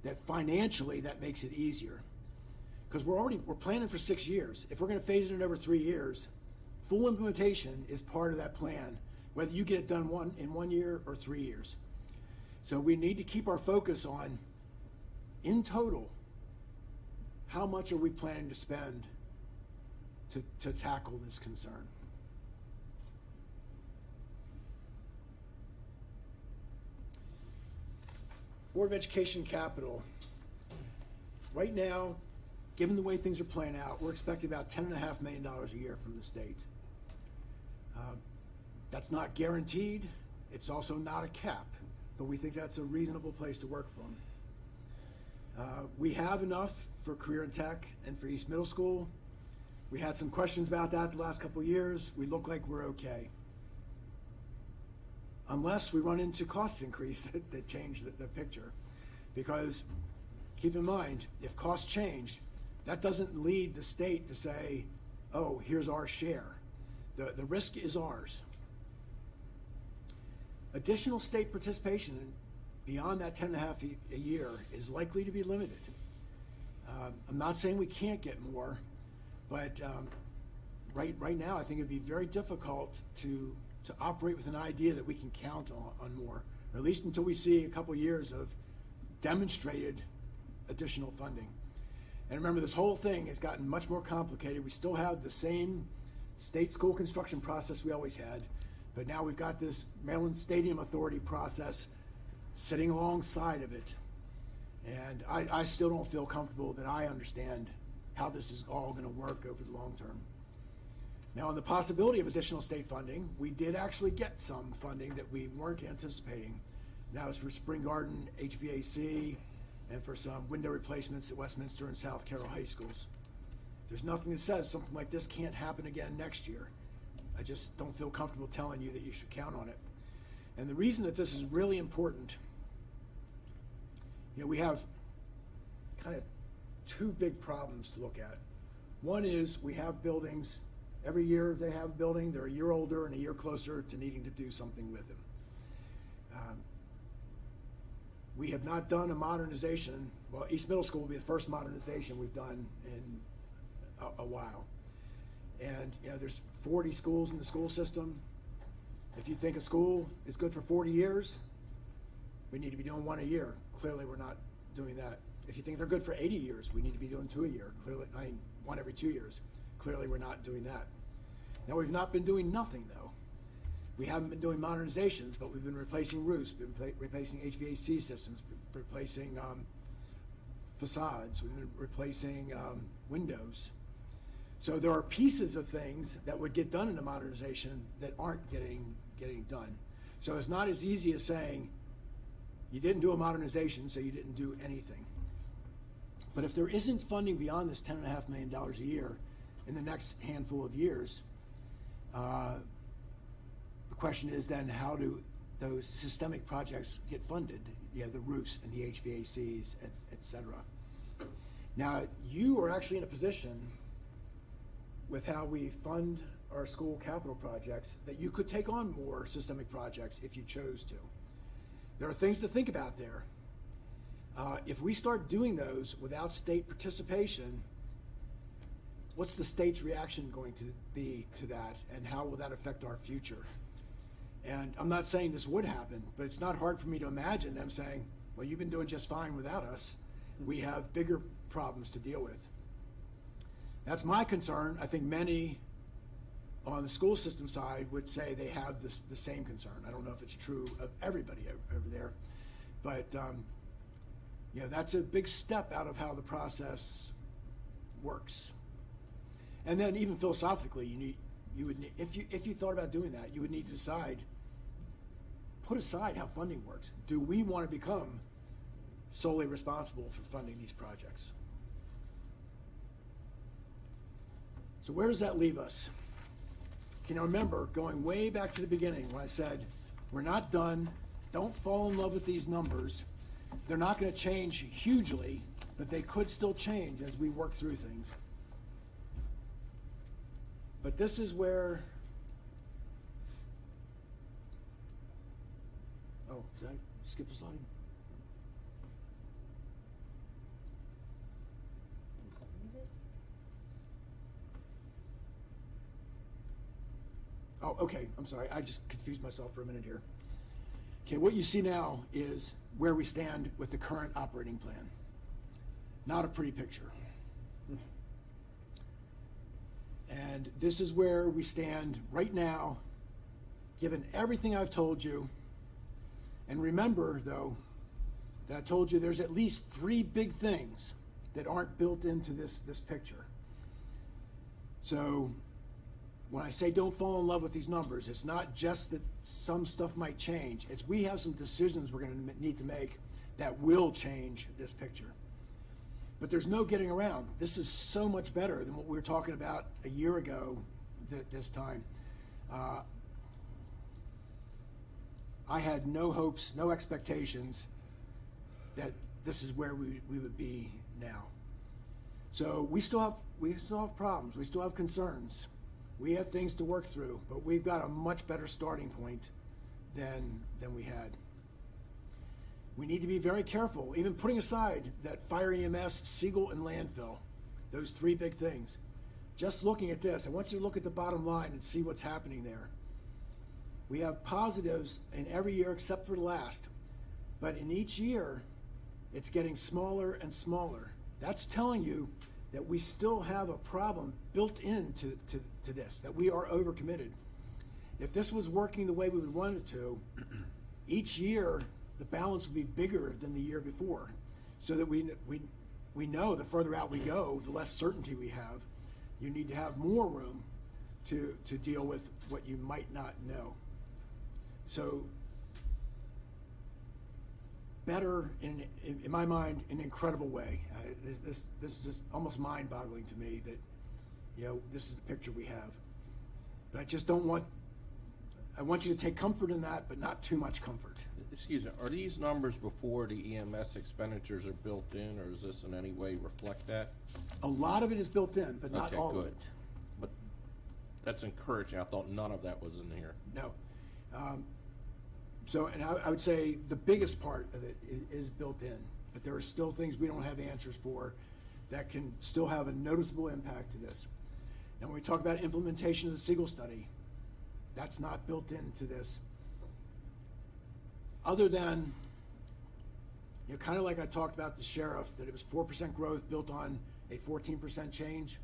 that financially that makes it easier. Because we're planning for 6 years. If we're going to phase it in over 3 years, full implementation is part of that plan, whether you get it done in 1 year or 3 years. So we need to keep our focus on, in total, how much are we planning to spend to tackle this concern? Board of Education capital. Right now, given the way things are playing out, we're expecting about $10.5 million a year from the state. That's not guaranteed. It's also not a cap, but we think that's a reasonable place to work from. We have enough for career and tech and for East Middle School. We had some questions about that the last couple of years. We look like we're okay. Unless we run into cost increase that change the picture. Because keep in mind, if costs change, that doesn't lead the state to say, oh, here's our share. The risk is ours. Additional state participation beyond that 10.5 a year is likely to be limited. I'm not saying we can't get more, but right now I think it'd be very difficult to operate with an idea that we can count on more, or at least until we see a couple years of demonstrated additional funding. And remember, this whole thing has gotten much more complicated. We still have the same state school construction process we always had, but now we've got this Maryland Stadium Authority process sitting alongside of it. And I still don't feel comfortable that I understand how this is all going to work over the long term. Now, on the possibility of additional state funding, we did actually get some funding that we weren't anticipating. That was for Spring Garden HVAC and for some window replacements at Westminster and South Carroll High Schools. There's nothing that says something like this can't happen again next year. I just don't feel comfortable telling you that you should count on it. And the reason that this is really important, we have kind of two big problems to look at. One is we have buildings. Every year they have a building, they're a year older and a year closer to needing to do something with them. We have not done a modernization. Well, East Middle School will be the first modernization we've done in a while. And there's 40 schools in the school system. If you think a school is good for 40 years, we need to be doing one a year. Clearly we're not doing that. If you think they're good for 80 years, we need to be doing 2 a year. Clearly, one every 2 years. Clearly we're not doing that. Now, we've not been doing nothing though. We haven't been doing modernizations, but we've been replacing roofs, replacing HVAC systems, replacing facades, we've been replacing windows. So there are pieces of things that would get done in a modernization that aren't getting done. So it's not as easy as saying you didn't do a modernization, so you didn't do anything. But if there isn't funding beyond this $10.5 million a year in the next handful of years, the question is then, how do those systemic projects get funded? The roofs and the HVACs, et cetera. Now, you are actually in a position with how we fund our school capital projects that you could take on more systemic projects if you chose to. There are things to think about there. If we start doing those without state participation, what's the state's reaction going to be to that, and how will that affect our future? And I'm not saying this would happen, but it's not hard for me to imagine them saying, well, you've been doing just fine without us. We have bigger problems to deal with. That's my concern. I think many on the school system side would say they have the same concern. I don't know if it's true of everybody over there, but you know, that's a big step out of how the process works. And then even philosophically, if you thought about doing that, you would need to put aside how funding works. Do we want to become solely responsible for funding these projects? So where does that leave us? Can you remember going way back to the beginning when I said, we're not done, don't fall in love with these numbers. They're not going to change hugely, but they could still change as we work through things. But this is where, oh, did I skip a slide? Oh, okay, I'm sorry, I just confused myself for a minute here. Okay, what you see now is where we stand with the current operating plan. Not a pretty picture. And this is where we stand right now, given everything I've told you. And remember, though, that I told you there's at least 3 big things that aren't built into this picture. So when I say don't fall in love with these numbers, it's not just that some stuff might change. It's we have some decisions we're going to need to make that will change this picture. But there's no getting around. This is so much better than what we were talking about a year ago this time. I had no hopes, no expectations that this is where we would be now. So we still have problems. We still have concerns. We have things to work through, but we've got a much better starting point than we had. We need to be very careful, even putting aside that fire EMS, Siegel, and landfill, those 3 big things. Just looking at this, I want you to look at the bottom line and see what's happening there. We have positives in every year except for the last, but in each year, it's getting smaller and smaller. That's telling you that we still have a problem built into this, that we are overcommitted. If this was working the way we would want it to, each year the balance would be bigger than the year before, so that we know the further out we go, the less certainty we have. You need to have more room to deal with what you might not know. So better, in my mind, in an incredible way. This is just almost mind-boggling to me that, you know, this is the picture we have. But I just don't want, I want you to take comfort in that, but not too much comfort. Excuse me, are these numbers before the EMS expenditures are built in, or does this in any way reflect that? A lot of it is built in, but not Okay, all of good. it. But that's encouraging. I thought none of that was in here. No. So, and I would say the biggest part of it is built in, but there are still things we don't have answers for that can still have a noticeable impact to this. And when we talk about implementation of the Siegel study, that's not built into this. Other than, you know, kind of like I talked about the sheriff, that it was 4% growth built on a 14% change.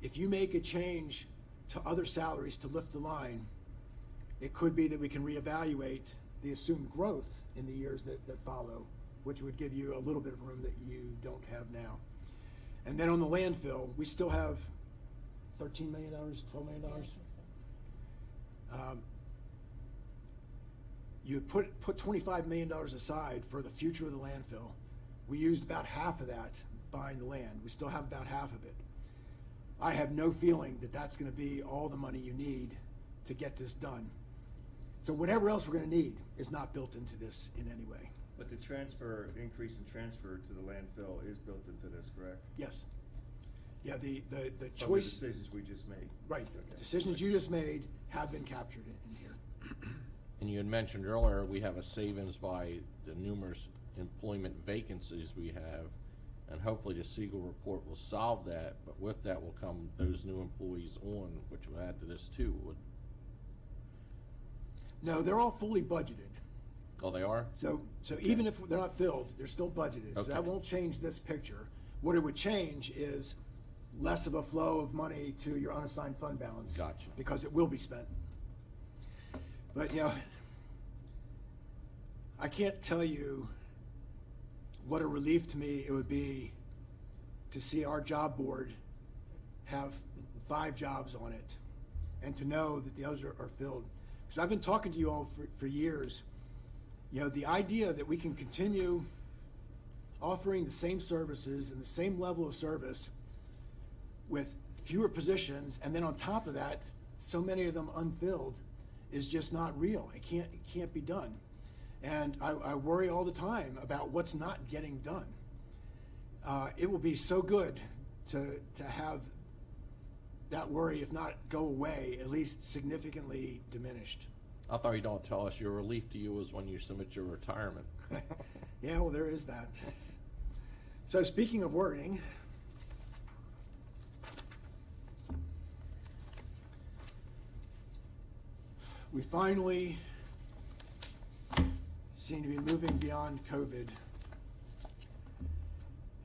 If you make a change to other salaries to lift the line, it could be that we can reevaluate the assumed growth in the years that follow, which would give you a little bit of room that you don't have now. And then on the landfill, we still have $13 million, $12 million. Yeah, I think so. You put $25 million aside for the future of the landfill. We used about half of that buying the land. We still have about half of it. I have no feeling that that's going to be all the money you need to get this done. So whatever else we're going to need is not built into this in any way. But the increase in transfer to the landfill is built into this, correct? Yes. Yeah, the From the choice, decisions we just made. right, the Okay. decisions you just made have been captured in here. And you had mentioned earlier, we have a savings by the numerous employment vacancies we have, and hopefully the Siegel report will solve that, but with that will come those new employees on, which will add to this too. No, they're all fully budgeted. Oh, they are? So even if they're not filled, they're still budgeted. So that Okay. won't change this picture. What it would change is less of a flow of money to your unassigned fund balance. Gotcha. Because it will be spent. But, I can't tell you what a relief to me it would be to see our job board have 5 jobs on it and to know that the others are filled. Because I've been talking to you all for years. The idea that we can continue offering the same services and the same level of service with fewer positions, and then on top of that, so many of them unfilled, is just not real. It can't be done. And I worry all the time about what's not getting done. It will be so good to have that worry, if not go away, at least significantly diminished. I thought you don't tell us your relief to you was when you submit your retirement. Yeah, well, there is that. So speaking of worrying, we finally seem to be moving beyond COVID.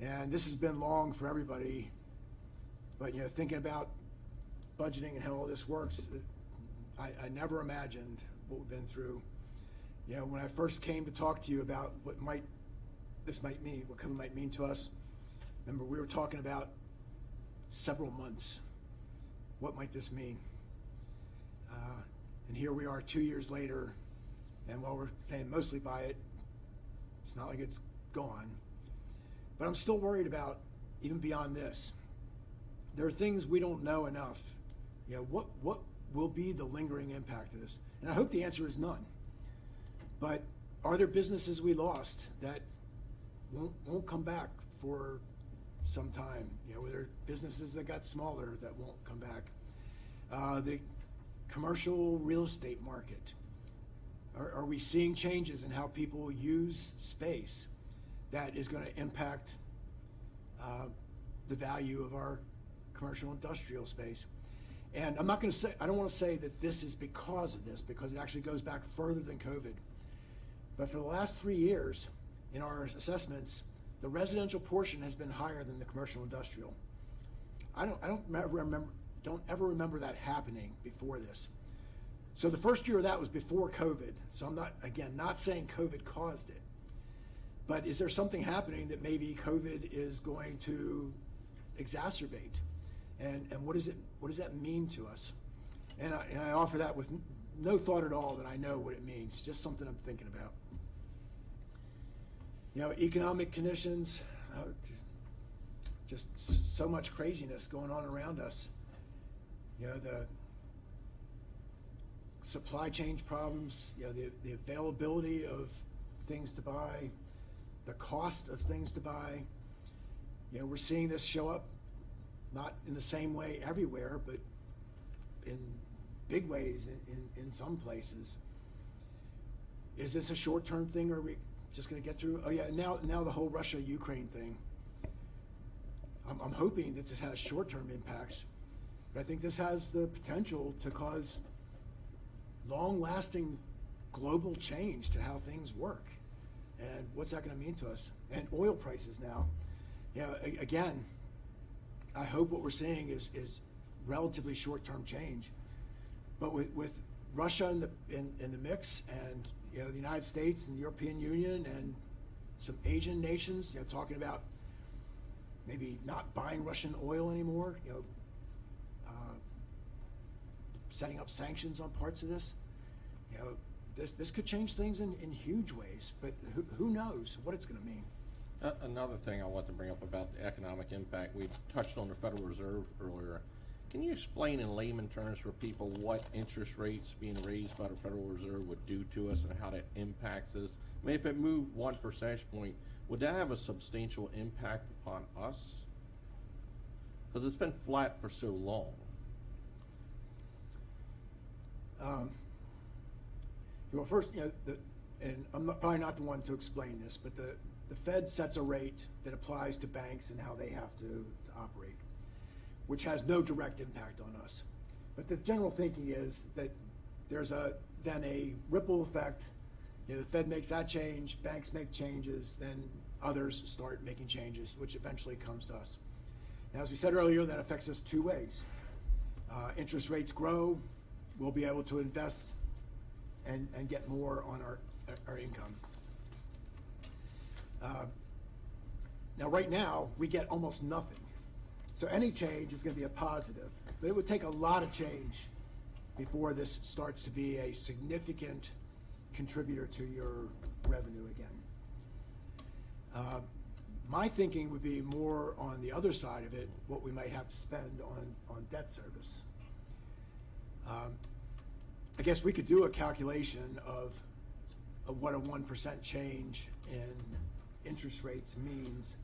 And this has been long for everybody, but thinking about budgeting and how all this works, I never imagined what we've been through. When I first came to talk to you about what this might mean, what COVID might mean to us, remember we were talking about several months. What might this mean? And here we are 2 years later, and while we're saying mostly by it, it's not like it's gone. But I'm still worried about, even beyond this, there are things we don't know enough. What will be the lingering impact of this? And I hope the answer is none. But are there businesses we lost that won't come back for some time? Were there businesses that got smaller that won't come back? The commercial real estate market. Are we seeing changes in how people use space that is going to impact the value of our commercial industrial space? And I'm not going to say, I don't want to say that this is because of this, because it actually goes back further than COVID. But for the last 3 years, in our assessments, the residential portion has been higher than the commercial industrial. I don't ever remember that happening before this. So the first year of that was before COVID. So I'm not saying COVID caused it. But is there something happening that maybe COVID is going to exacerbate? And what does that mean to us? And I offer that with no thought at all that I know what it means, just something I'm thinking about. Economic conditions, just so much craziness going on around us. The supply chain problems, the availability of things to buy, the cost of things to buy. We're seeing this show up, not in the same way everywhere, but in big ways in some places. Is this a short-term thing, or are we just going to get through? Oh yeah, now the whole Russia-Ukraine thing. I'm hoping that this has short-term impacts, but I think this has the potential to cause long-lasting global change to how things work. And what's that going to mean to us? And oil prices now. Again, I hope what we're seeing is relatively short-term change. But with Russia in the mix, and the United States and the European Union and some Asian nations, talking about maybe not buying Russian oil anymore, setting up sanctions on parts of this. This could change things in huge ways, but who knows what it's going to mean. Another thing I want to bring up about the economic impact, we touched on the Federal Reserve earlier. Can you explain in layman terms for people what interest rates being raised by the Federal Reserve would do to us and how that impacts us? I mean, if it moved 1 percentage point, would that have a substantial impact upon us? Because it's been flat for so long. Well, first, and I'm probably not the one to explain this, but the Fed sets a rate that applies to banks and how they have to operate, which has no direct impact on us. But the general thinking is that there's a then a ripple effect. You know, the Fed makes that change, banks make changes, then others start making changes, which eventually comes to us. Now, as we said earlier, that affects us two ways. Interest rates grow, we'll be able to invest and get more on our income. Now, right now, we get almost nothing. So any change is going to be a positive, but it would take a lot of change before this starts to be a significant contributor to your revenue again. My thinking would be more on the other side of it, what we might have to spend on debt service. I guess we could do a calculation of what a 1% change in interest rates means.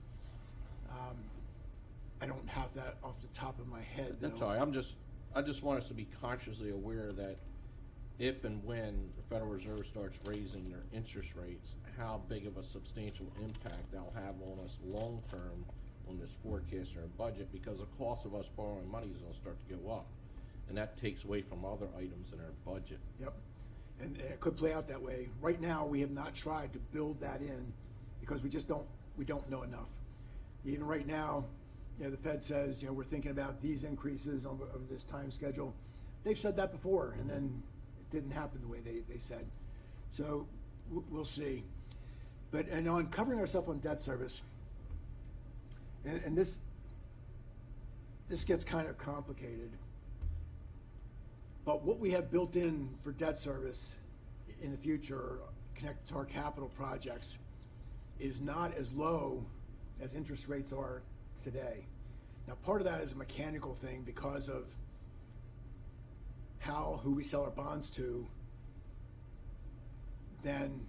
I don't have that off the top of my head, though. That's all right, I just want us to be consciously aware that if and when the Federal Reserve starts raising their interest rates, how big of a substantial impact that'll have on us long-term on this forecast or budget, because the cost of us borrowing money is gonna start to go up. And that takes away from other items in our budget. Yep, and it could play out that way. Right now, we have not tried to build that in because we don't know enough. Even right now, you know, the Fed says, you know, we're thinking about these increases over this time schedule. They've said that before, and then it didn't happen the way they said. So we'll see. But, and on covering ourselves on debt service, and this gets kind of complicated. But what we have built in for debt service in the future, connected to our capital projects, is not as low as interest rates are today. Now, part of that is a mechanical thing because of who we sell our bonds to then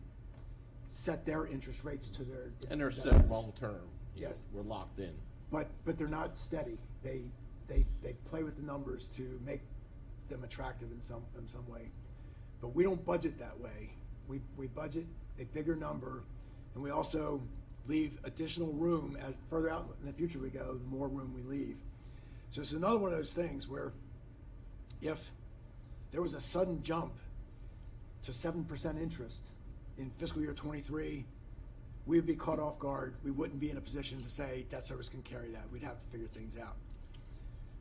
set their interest rates to their. And they're set investors. long-term. Yes. We're locked in. But they're not steady. They play with the numbers to make them attractive in some way. But we don't budget that way. We budget a bigger number, and we also leave additional room as further out in the future we go, the more room we leave. So it's another one of those things where if there was a sudden jump to 7% interest in fiscal year 23, we would be caught off guard. We wouldn't be in a position to say debt service can carry that. We'd have to figure things out.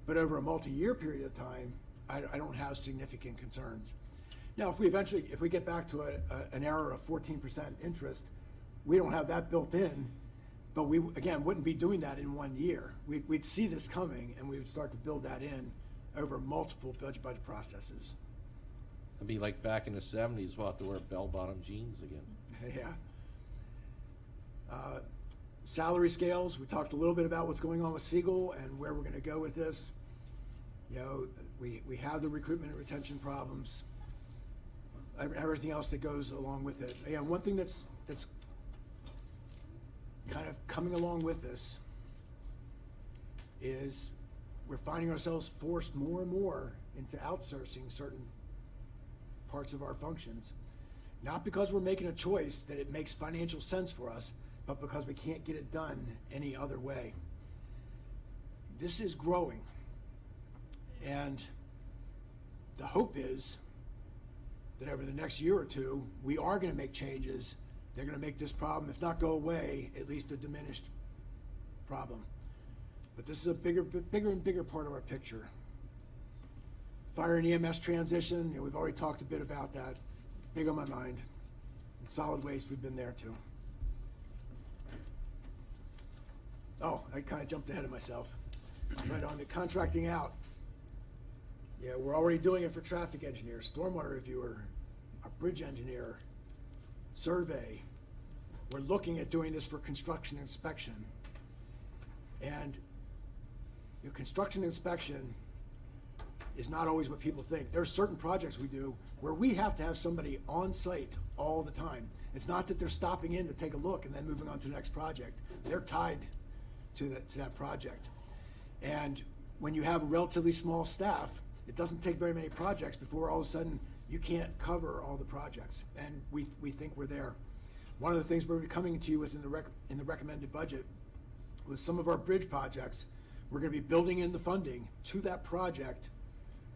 But over a multi-year period of time, I don't have significant concerns. Now, if we get back to an era of 14% interest, we don't have that built in, but we, again, wouldn't be doing that in 1 year. We'd see this coming, and we would start to build that in over multiple budget processes. It'd be like back in the 70s, we'll have to wear bell-bottom jeans again. Yeah. Salary scales, we talked a little bit about what's going on with Siegel and where we're gonna go with this. You know, we have the recruitment and retention problems, everything else that goes along with it. Again, one thing that's kind of coming along with this is we're finding ourselves forced more and more into outsourcing certain parts of our functions. Not because we're making a choice that it makes financial sense for us, but because we can't get it done any other way. This is growing. And the hope is that over the next year or two, we are going to make changes. They're going to make this problem, if not go away, at least a diminished problem. But this is a bigger and bigger part of our picture. Fire and EMS transition, you know, we've already talked a bit about that. Big on my mind. And solid waste, we've been there too. Oh, I kind of jumped ahead of myself. But on the contracting out, yeah, we're already doing it for traffic engineers, stormwater reviewer, a bridge engineer, survey. We're looking at doing this for construction inspection. And your construction inspection is not always what people think. There are certain projects we do where we have to have somebody on site all the time. It's not that they're stopping in to take a look and then moving on to the next project. They're tied to that project. And when you have a relatively small staff, it doesn't take very many projects before all of a sudden you can't cover all the projects. And we think we're there. One of the things we're coming to you with in the recommended budget was some of our bridge projects. We're going to be building in the funding to that project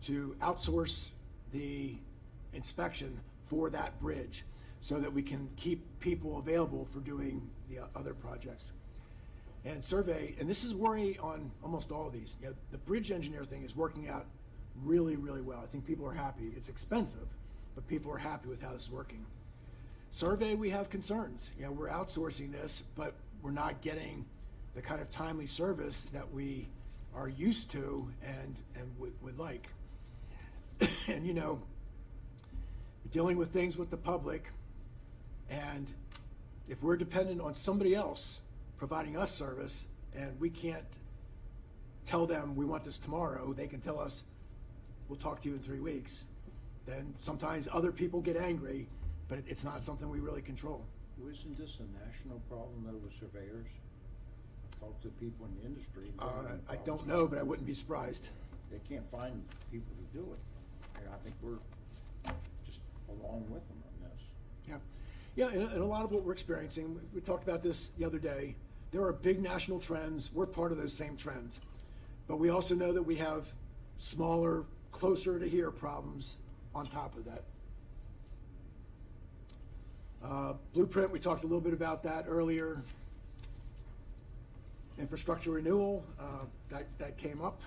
to outsource the inspection for that bridge so that we can keep people available for doing the other projects. And survey, and this is worrying on almost all of these. You know, the bridge engineer thing is working out really, really well. I think people are happy. It's expensive, but people are happy with how this is working. Survey, we have concerns. You know, we're outsourcing this, but we're not getting the kind of timely service that we are used to and would like. And you know, we're dealing with things with the public, and if we're dependent on somebody else providing us service and we can't tell them we want this tomorrow, they can tell us we'll talk to you in 3 weeks, then sometimes other people get angry, but it's not something we really control. Well, isn't this a national problem though with surveyors? Talk to people in the industry. and they're having I don't problems. know, but I wouldn't be surprised. They can't find people to do it. And I think we're just along with them on this. Yeah, yeah, and a lot of what we're experiencing, we talked about this the other day, there are big national trends, we're part of those same trends. But we also know that we have smaller, closer to here problems on top of that. Blueprint, we talked a little bit about that earlier. Infrastructure renewal, that came up.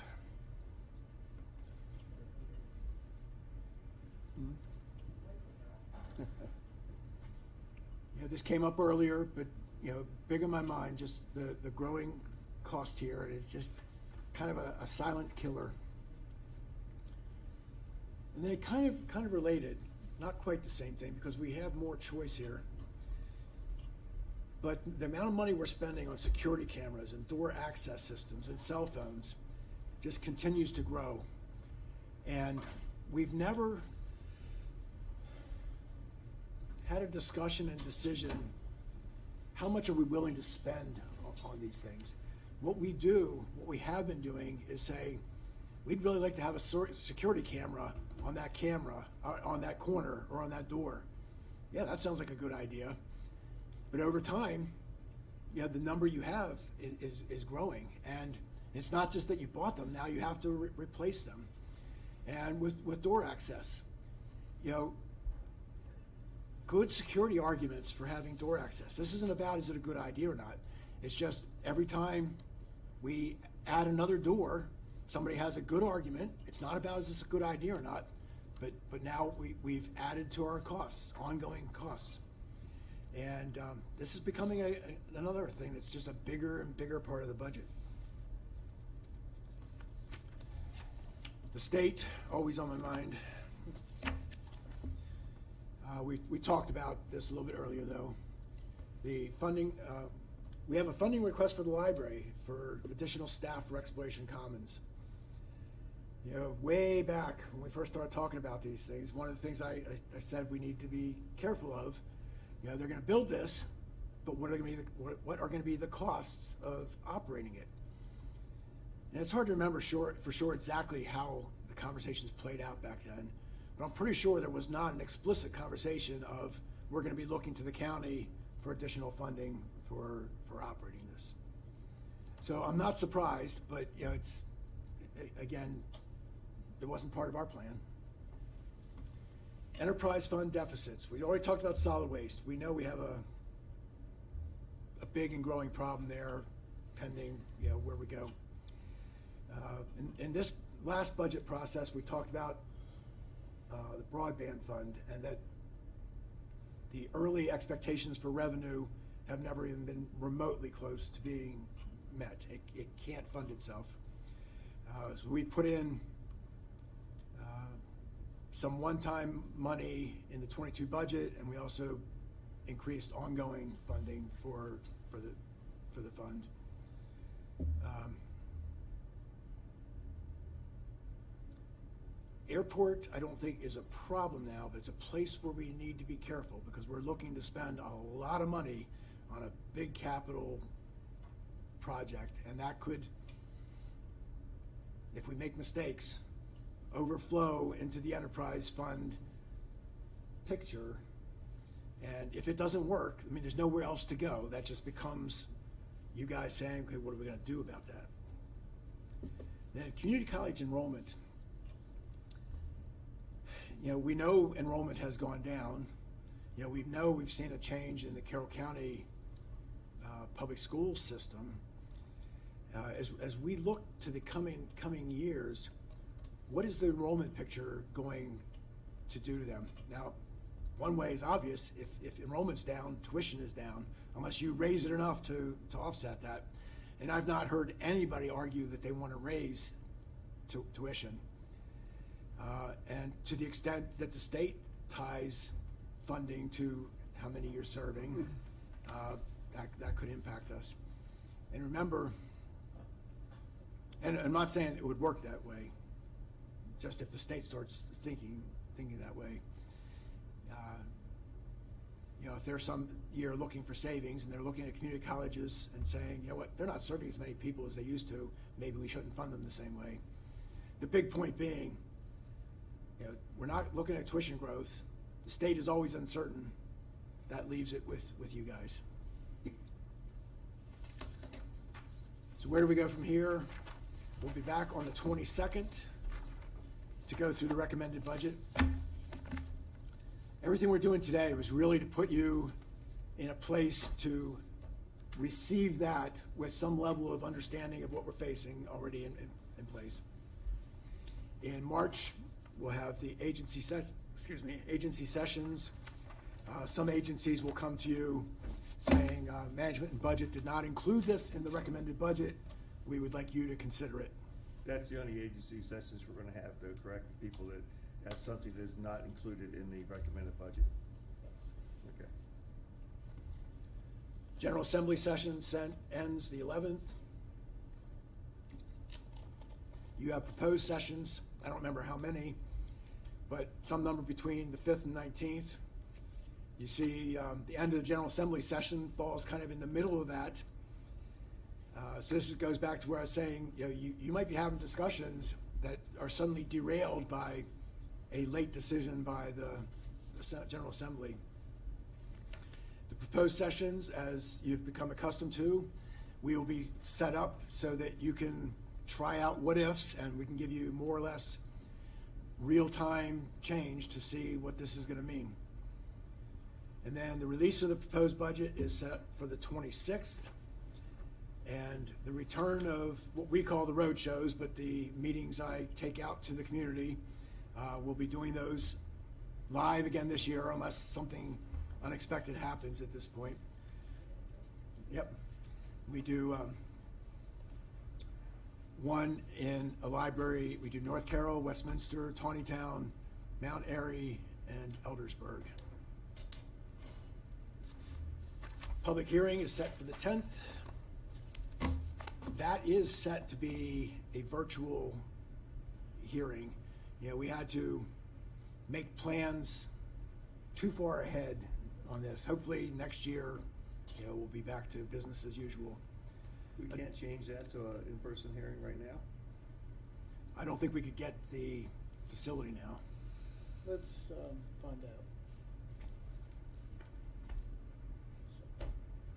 Yeah, this came up earlier, but, you know, big in my mind, just the growing cost here, and it's just kind of a silent killer. And then it kind of related, not quite the same thing, because we have more choice here. But the amount of money we're spending on security cameras and door access systems and cell phones just continues to grow. And we've never had a discussion and decision, how much are we willing to spend on these things? What we have been doing is say, we'd really like to have a security camera, on that corner, or on that door. Yeah, that sounds like a good idea. But over time, you know, the number you have is growing. And it's not just that you bought them, now you have to replace them. And with door access, you know, good security arguments for having door access. This isn't about is it a good idea or not. It's just every time we add another door, somebody has a good argument. It's not about is this a good idea or not, but now we've added to our costs, ongoing costs. And this is becoming another thing that's just a bigger and bigger part of the budget. The state, always on my mind. We talked about this a little bit earlier, though. The funding, we have a funding request for the library for additional staff for Exploration Commons. You know, way back when we first started talking about these things, one of the things I said we need to be careful of, you know, they're going to build this, but what are going to be the costs of operating it? And it's hard to remember for sure exactly how the conversations played out back then, but I'm pretty sure there was not an explicit conversation of we're going to be looking to the county for additional funding for operating this. So I'm not surprised, but you know, it's again, it wasn't part of our plan. Enterprise fund deficits. We already talked about solid waste. We know we have a big and growing problem there, pending, you know, where we go. In this last budget process, we talked about the broadband fund, and that the early expectations for revenue have never even been remotely close to being met. It can't fund itself. So we put in some one-time money in the 22 budget, and we also increased ongoing funding for the fund. Airport, I don't think is a problem now, but it's a place where we need to be careful because we're looking to spend a lot of money on a big capital project, and that could, if we make mistakes, overflow into the enterprise fund picture. And if it doesn't work, I mean, there's nowhere else to go. That just becomes you guys saying, okay, what are we going to do about that? Then community college enrollment. we know enrollment has gone down. We've seen a change in the Carroll County public school system. As we look to the coming years, what is the enrollment picture going to do to them? Now, one way is obvious. If enrollment's down, tuition is down, unless you raise it enough to offset that. And I've not heard anybody argue that they want to raise tuition. And to the extent that the state ties funding to how many you're serving, that could impact us. And remember, and I'm not saying it would work that way, just if the state starts thinking that way. If there's some year looking for savings and they're looking at community colleges and saying, you know what, they're not serving as many people as they used to, maybe we shouldn't fund them the same way. The big point being, we're not looking at tuition growth. The state is always uncertain. That leaves it with you guys. So where do we go from here? We'll be back on the 22nd to go through the recommended budget. Everything we're doing today was really to put you in a place to receive that with some level of understanding of what we're facing already in place. In March, we'll have the agency sessions. Some agencies will come to you saying, management and budget did not include this in the recommended budget. We would like you to consider it. That's the only agency sessions we're gonna have, though, correct? The people that have something that is not included in the recommended budget. Okay. General Assembly session ends the 11th. You have proposed sessions, I don't remember how many, but some number between the 5th and 19th. You see the end of the General Assembly session falls kind of in the middle of that. So this goes back to where I was saying, you might be having discussions that are suddenly derailed by a late decision by the General Assembly. The proposed sessions, as you've become accustomed to, we will be set up so that you can try out what ifs, and we can give you more or less real-time change to see what this is going to mean. And then the release of the proposed budget is set for the 26th. And the return of what we call the road shows, but the meetings I take out to the community, we'll be doing those live again this year unless something unexpected happens at this point. Yep. We do one in a library. We do North Carroll, Westminster, Tawnytown, Mount Airy, and Eldersburg. Public hearing is set for the 10th. That is set to be a virtual hearing. We had to make plans too far ahead on this. Hopefully next year, we'll be back to business as usual. We can't change that to an in-person hearing right now? I don't think we could get the facility now. Let's find out.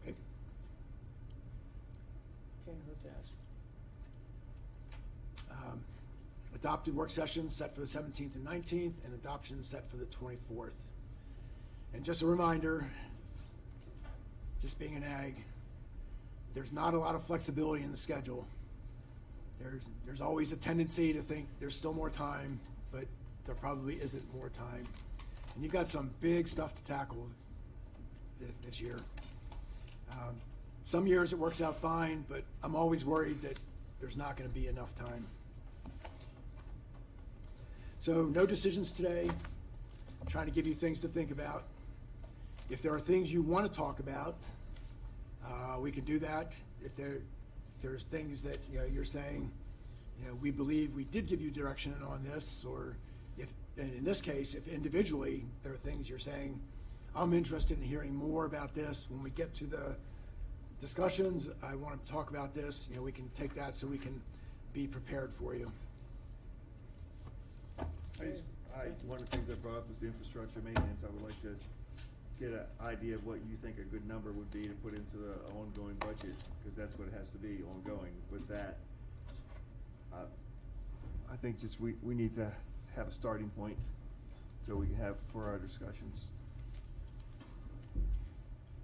Okay. Can't hurt to ask. Adopted work sessions set for the 17th and 19th, and adoption set for the 24th. And just a reminder, just being an ag, there's not a lot of flexibility in the schedule. There's always a tendency to think there's still more time, but there probably isn't more time. And you've got some big stuff to tackle this year. Some years it works out fine, but I'm always worried that there's not going to be enough time. So no decisions today. I'm trying to give you things to think about. If there are things you want to talk about, we can do that. If there's things that you're saying, we believe we did give you direction on this, or if in this case, if individually there are things you're saying, I'm interested in hearing more about this. When we get to the discussions, I want to talk about this. We can take that so we can be prepared for you. One of the things I brought up was the infrastructure maintenance. I would like to get an idea of what you think a good number would be to put into the ongoing budget, because that's what it has to be, ongoing. With that, I think just we need to have a starting point so we can have for our discussions.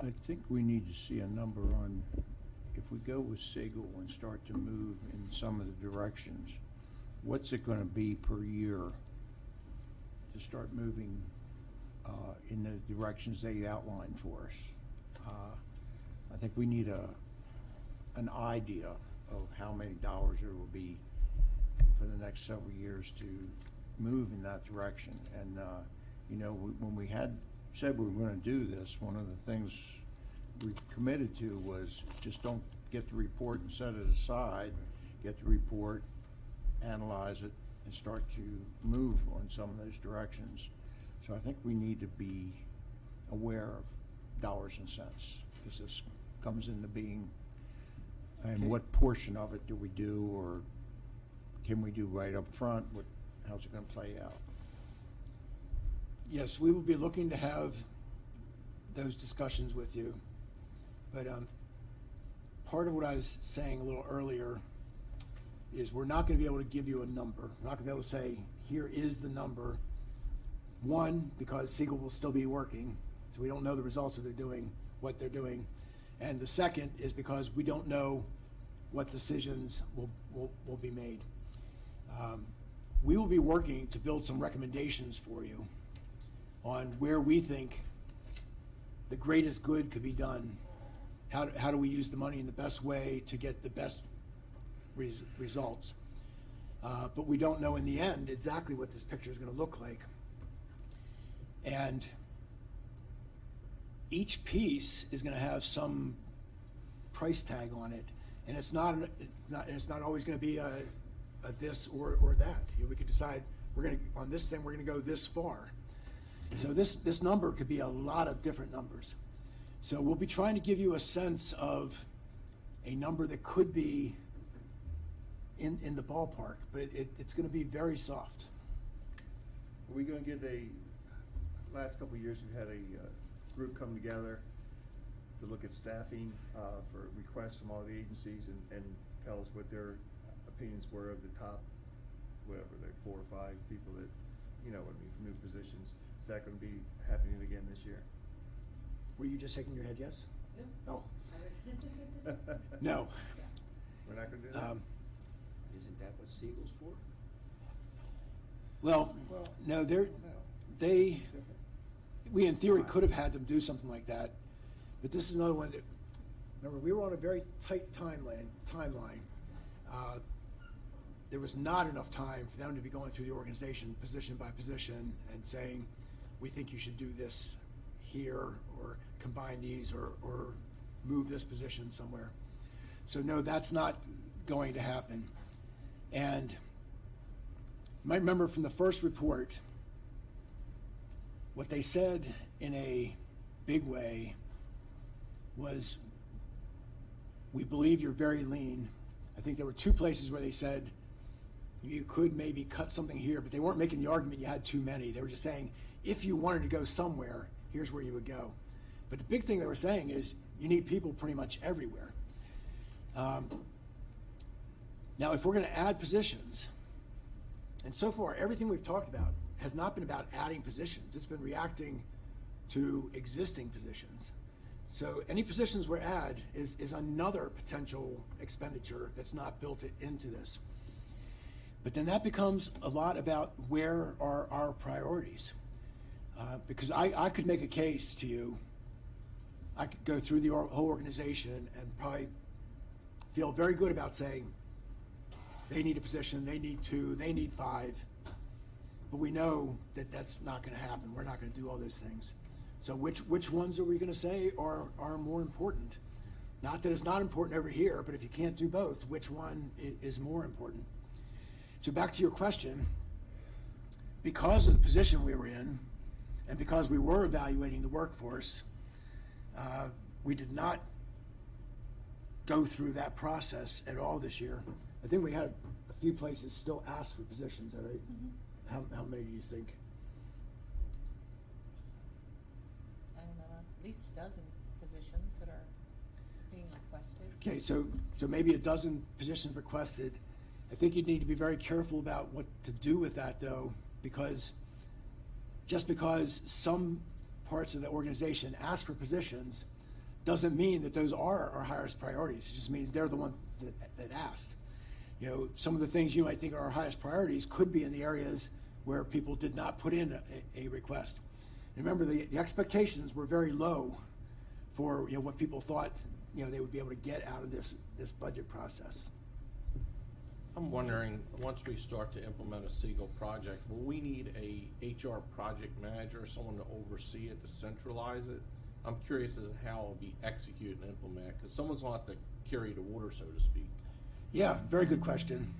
I think we need to see a number on, if we go with Siegel and start to move in some of the directions, what's it gonna be per year to start moving in the directions they outlined for us? I think we need an idea of how many dollars there will be for the next several years to move in that direction. And, you know, when we said we were gonna do this, one of the things we committed to was just don't get the report and set it aside, get the report, analyze it, and start to move on some of those directions. So I think we need to be aware of dollars and cents as this comes into being. And Okay. what portion of it do we do, or can we do right up front? How's it gonna play out? Yes, we will be looking to have those discussions with you. But part of what I was saying a little earlier is we're not gonna be able to give you a number. We're not gonna be able to say, here is the number. One, because Siegel will still be working, so we don't know the results of what they're doing. And the second is because we don't know what decisions will be made. We will be working to build some recommendations for you on where we think the greatest good could be done. How do we use the money in the best way to get the best results? But we don't know in the end exactly what this picture is going to look like. And each piece is going to have some price tag on it, and it's not always going to be a this or that. You know, we could decide on this thing we're going to go this far. So this number could be a lot of different numbers. So we'll be trying to give you a sense of a number that could be in the ballpark, but it's going to be very soft. Are we gonna get last couple of years, we've had a group come together to look at staffing for requests from all the agencies and tell us what their opinions were of the top, whatever, like 4 or 5 people that, you know what I mean, for new positions. Is that gonna be happening again this year? Were you just shaking your head yes? No. Oh, no. We're not gonna do that? Isn't that what Siegel's for? Well, no, we in theory could have had them do something like that, but this is another one that, remember, we were on a very tight timeline. There was not enough time for them to be going through the organization position by position and saying, we think you should do this here, or combine these, or move this position somewhere. So no, that's not going to happen. And you might remember from the first report, what they said in a big way was, we believe you're very lean. I think there were 2 places where they said you could maybe cut something here, but they weren't making the argument you had too many. They were just saying, if you wanted to go somewhere, here's where you would go. But the big thing they were saying is, you need people pretty much everywhere. Now, if we're gonna add positions, and so far, everything we've talked about has not been about adding positions. It's been reacting to existing positions. So any positions we add is another potential expenditure that's not built into this. But then that becomes a lot about where are our priorities. Because I could make a case to you, I could go through the whole organization and probably feel very good about saying, they need a position, they need 2, they need 5. But we know that that's not gonna happen. We're not gonna do all those things. So which ones are we gonna say are more important? Not that it's not important over here, but if you can't do both, which one is more important? So back to your question, because of the position we were in, and because we were evaluating the workforce, we did not go through that process at all this year. I think we had a few places still ask for positions, all right? How many do you think? I don't know, at least a dozen positions that are being requested. Okay, so maybe a dozen positions requested. I think you'd need to be very careful about what to do with that, though, because just because some parts of the organization ask for positions doesn't mean that those are our highest priorities. It just means they're the ones that asked. You know, some of the things you might think are our highest priorities could be in the areas where people did not put in a request. And remember, the expectations were very low for, you know, what people thought, you know, they would be able to get out of this budget process. I'm wondering, once we start to implement a Siegel project, will we need a HR project manager, someone to oversee it, to centralize it? I'm curious as to how it'll be executed and implemented, because someone's gonna have to carry the water, so to speak. Yeah, very good question.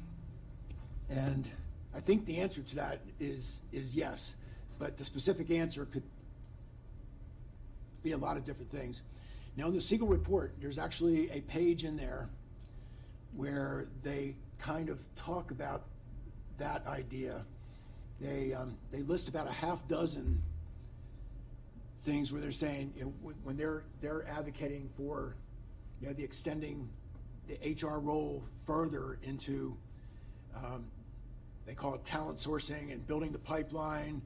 And I think the answer to that is yes, but the specific answer could be a lot of different things. Now, in the Siegel report, there's actually a page in there where they kind of talk about that idea. They list about a half dozen things where they're saying, you know, when they're advocating for, you know, the extending the HR role further into, they call it talent sourcing and building the pipeline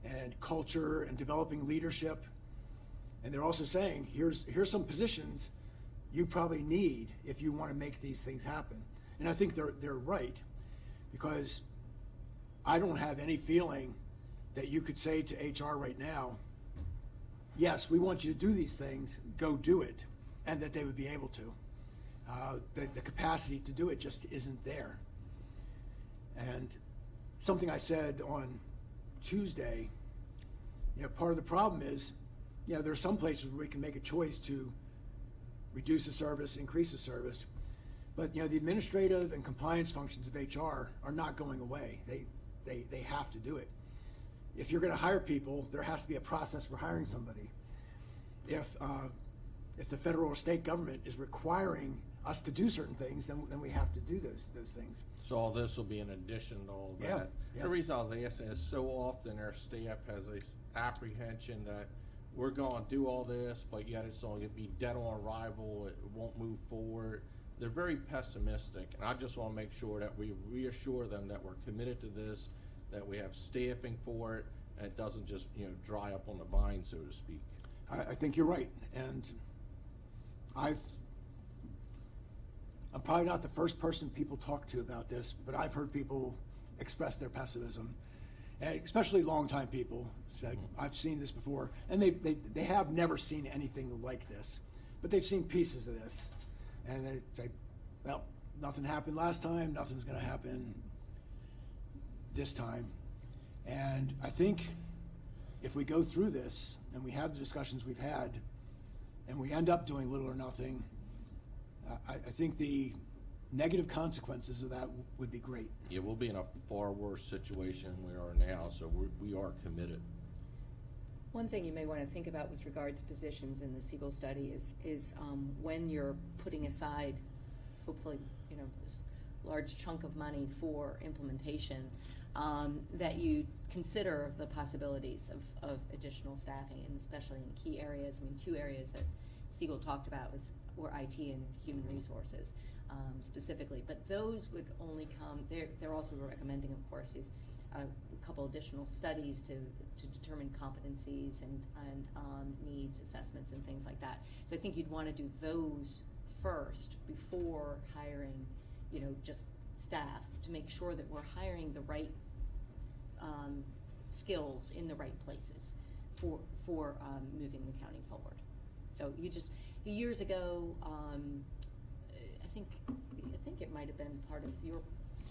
and culture and developing leadership. And they're also saying, here's some positions you probably need if you want to make these things happen. And I think they're right, because I don't have any feeling that you could say to HR right now, yes, we want you to do these things, go do it, and that they would be able to. The capacity to do it just isn't there. And something I said on Tuesday, you know, part of the problem is, you know, there are some places where we can make a choice to reduce the service, increase the service, but, you know, the administrative and compliance functions of HR are not going away. They have to do it. If you're going to hire people, there has to be a process for hiring somebody. If the federal or state government is requiring us to do certain things, then we have to do those things. So all this will be in addition to all that? Yeah, yeah. The reason I was asking is so often our staff has this apprehension that we're gonna do all this, but yet it's gonna be dead on arrival, it won't move forward. They're very pessimistic, and I just wanna make sure that we reassure them that we're committed to this, that we have staffing for it, and it doesn't just, you know, dry up on the vine, so to speak. I think you're right, and I'm probably not the first person people talk to about this, but I've heard people express their pessimism, and especially longtime people said, I've seen this before, and they have never seen anything like this, but they've seen pieces of this, and they say, well, nothing happened last time, nothing's gonna happen this time. And I think if we go through this and we have the discussions we've had and we end up doing little or nothing, I think the negative consequences of that would be great. Yeah, we'll be in a far worse situation than we are now, so we are committed. One thing you may want to think about with regard to positions in the Siegel study is when you're putting aside, hopefully, you know, this large chunk of money for implementation, that you consider the possibilities of additional staffing, and especially in key areas. I mean, two areas that Siegel talked about were IT and human resources specifically, but those would only come, they're also recommending, of course, is a couple additional studies to determine competencies and needs assessments and things like that. So I think you'd want to do those first before hiring, you know, just staff, to make sure that we're hiring the right skills in the right places for moving the county forward. So you just, years ago, I think it might have been part of your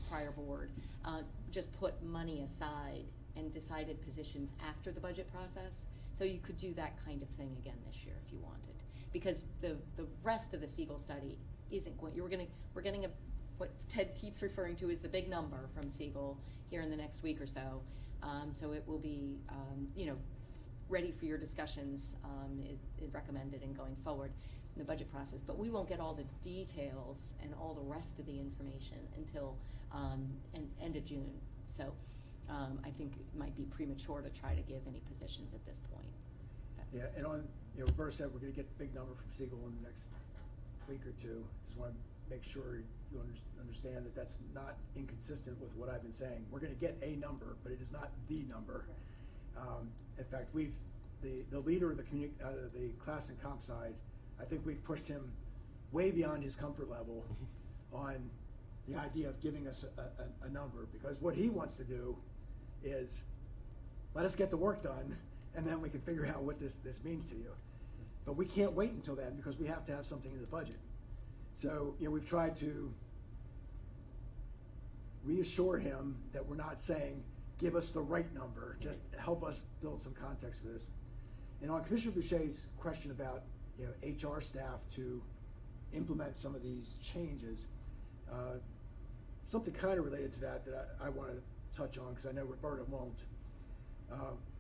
prior board, just put money aside and decided positions after the budget process. So you could do that kind of thing again this year if you wanted, because the rest of the Siegel study isn't going. We're getting what Ted keeps referring to as the big number from Siegel here in the next week or so. So it will be, you know, ready for your discussions, it recommended in going forward in the budget process. But we won't get all the details and all the rest of the information until end of June. So I think it might be premature to try to give any positions at this point. Yeah, and on, you know, Roberta said we're gonna get the big number from Siegel in the next week or two. Just wanna make sure you understand that that's not inconsistent with what I've been saying. We're gonna get a number, but it is not the number. In fact, the leader of the class and comp side, I think we've pushed him way beyond his comfort level on the idea of giving us a number, because what he wants to do is let us get the work done, and then we can figure out what this means to you. But we can't wait until then, because we have to have something in the budget. So, we've tried to reassure him that we're not saying, give us the right number, just help us build some context for this. And on Commissioner Boucher's question about, HR staff to implement some of these changes, something kind of related to that I want to touch on, because I know Roberta won't.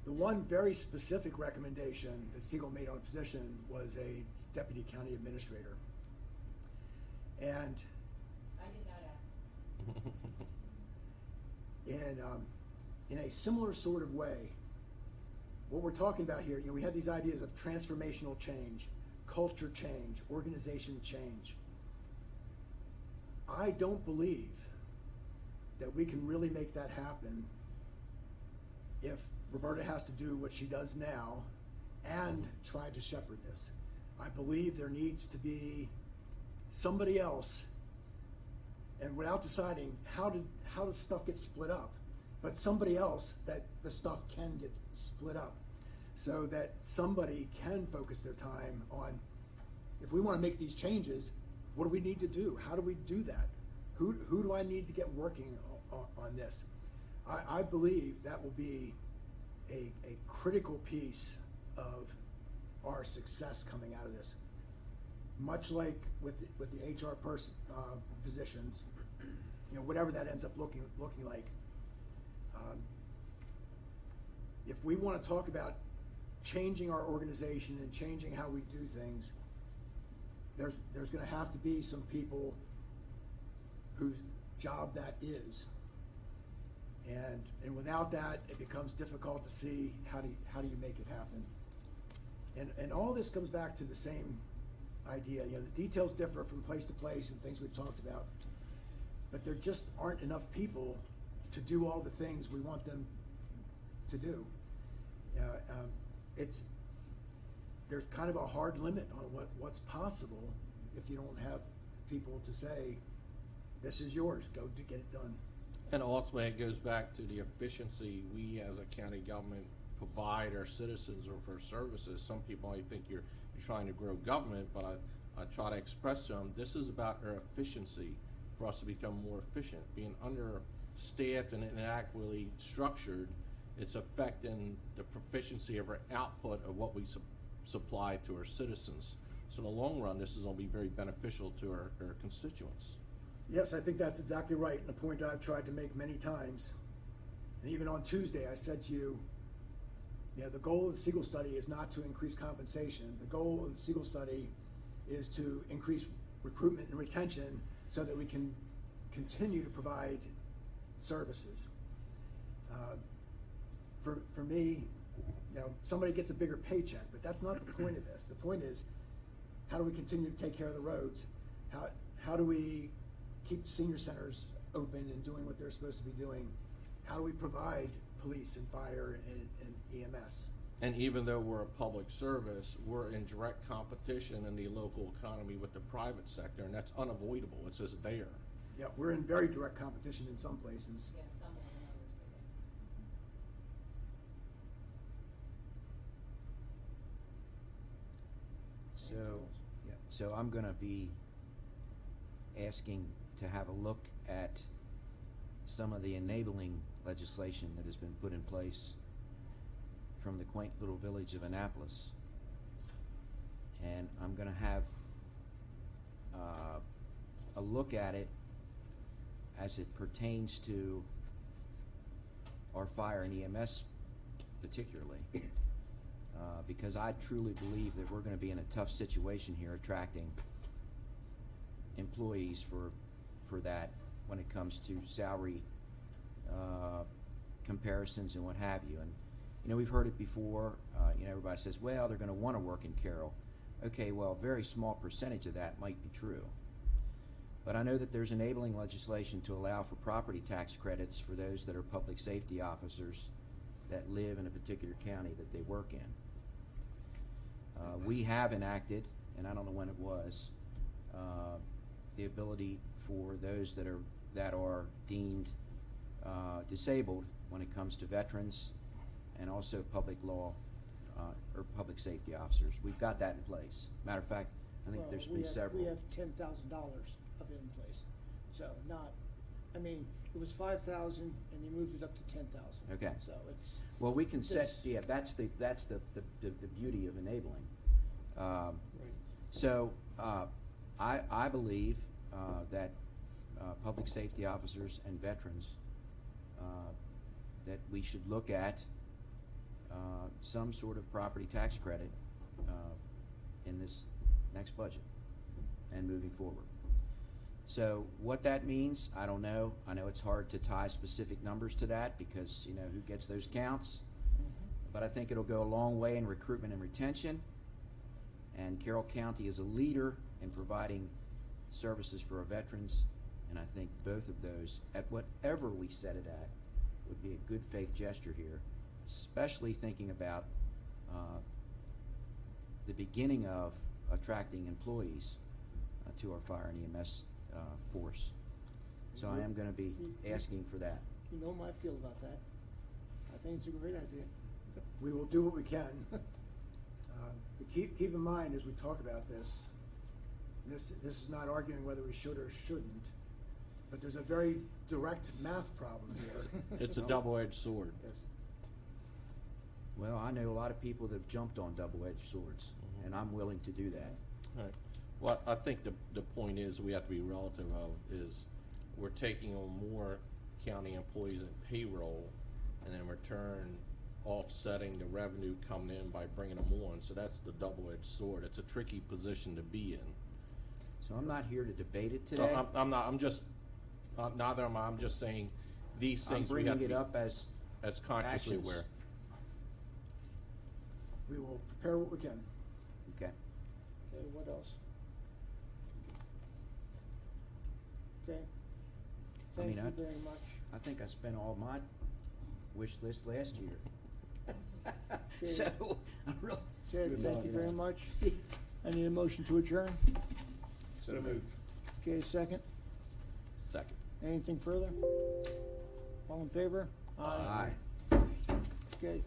The one very specific recommendation that Siegel made on a position was a deputy county administrator. And I did not ask. in a similar sort of way, what we're talking about here, we had these ideas of transformational change, culture change, organization change. I don't believe that we can really make that happen if Roberta has to do what she does now and try to shepherd this. I believe there needs to be somebody else, and without deciding how does stuff get split up, but somebody else that the stuff can get split up, so that somebody can focus their time on, if we want to make these changes, what do we need to do? How do we do that? Who do I need to get working on this? I believe that will be a critical piece of our success coming out of this. Much like with the HR positions, whatever that ends up looking like. If we want to talk about changing our organization and changing how we do things, there's going to have to be some people whose job that is. And without that, it becomes difficult to see how do you make it happen. And all this comes back to the same idea. The details differ from place to place and things we've talked about, but there just aren't enough people to do all the things we want them to do. There's kind of a hard limit on what's possible if you don't have people to say, this is yours, go get it done. And ultimately, it goes back to the efficiency we as a county government provide our citizens or for services. Some people might think you're trying to grow government, but I try to express to them, this is about our efficiency for us to become more efficient. Being understaffed and inadequately structured, it's affecting the proficiency of our output of what we supply to our citizens. So in the long run, this is going to be very beneficial to our constituents. Yes, I think that's exactly right, and a point I've tried to make many times. And even on Tuesday, I said to you, the goal of the Siegel study is not to increase compensation. The goal of the Siegel study is to increase recruitment and retention so that we can continue to provide services. For me, somebody gets a bigger paycheck, but that's not the point of this. The point is, how do we continue to take care of the roads? How do we keep senior centers open and doing what they're supposed to be doing? How do we provide police and fire and EMS? And even though we're a public service, we're in direct competition in the local economy with the private sector, and that's unavoidable. It's just there. Yeah, we're in very direct competition in some places. Yeah, some more than others. So I'm gonna be asking to have a look at some of the enabling legislation that has been put in place from the quaint little village of Annapolis. And I'm gonna have a look at it as it pertains to our fire and EMS particularly. Because I truly believe that we're gonna be in a tough situation here attracting employees for that when it comes to salary comparisons and what have you. And we've heard it before. Everybody says, well, they're going to want to work in Carroll. Okay, well, a very small percentage of that might be true. But I know that there's enabling legislation to allow for property tax credits for those that are public safety officers that live in a particular county that they work in. We have enacted, and I don't know when it was, the ability for those that are deemed disabled when it comes to veterans and also public law or public safety officers. We've got that in place. Matter of fact, I think Well, there's we been have- several. We have $10,000 of it in place, so not, I mean, it was 5,000 and they moved it up to 10,000. Okay. So it's, Well, we can set, This- yeah, that's the beauty of enabling. Right. So, I believe, that, public safety officers and veterans, that we should look at, some sort of property tax credit, in this next budget and moving forward. So what that means, I don't know. I know it's hard to tie specific numbers to that because, you know, who gets those counts? But I think it'll go a long way in recruitment and retention. And Carroll County is a leader in providing services for our veterans. And I think both of those, at whatever we set it at, would be a good faith gesture here, especially thinking about the beginning of attracting employees to our fire and EMS force. So I am gonna be asking for that. you know how I feel about that. I think it's a great idea. We will do what we can. But keep in mind, as we talk about this is not arguing whether we should or shouldn't, but there's a very direct math problem here. It's a double-edged sword. Yes. Well, I know a lot of people that have jumped on double-edged swords, and I'm willing to do that. Right. Well, I think the point is, we have to be relative of, is we're taking on more county employees in payroll, and in return offsetting the revenue coming in by bringing them on, so that's the double-edged sword. It's a tricky position to be in. So I'm not here to debate it So today. I'm just, neither am I, I'm just saying, these I'm things we have bringing to it be up as consciously actions. aware. We will prepare what we can. Okay. Okay, what else? Okay. I Thank mean, you very much. I think I spent all my wish list last year. Okay. So, I'm really. Ted, thank you very much. I need a motion to adjourn. So moved. Okay, second. Second. Anything further? All in favor? Aye. Okay,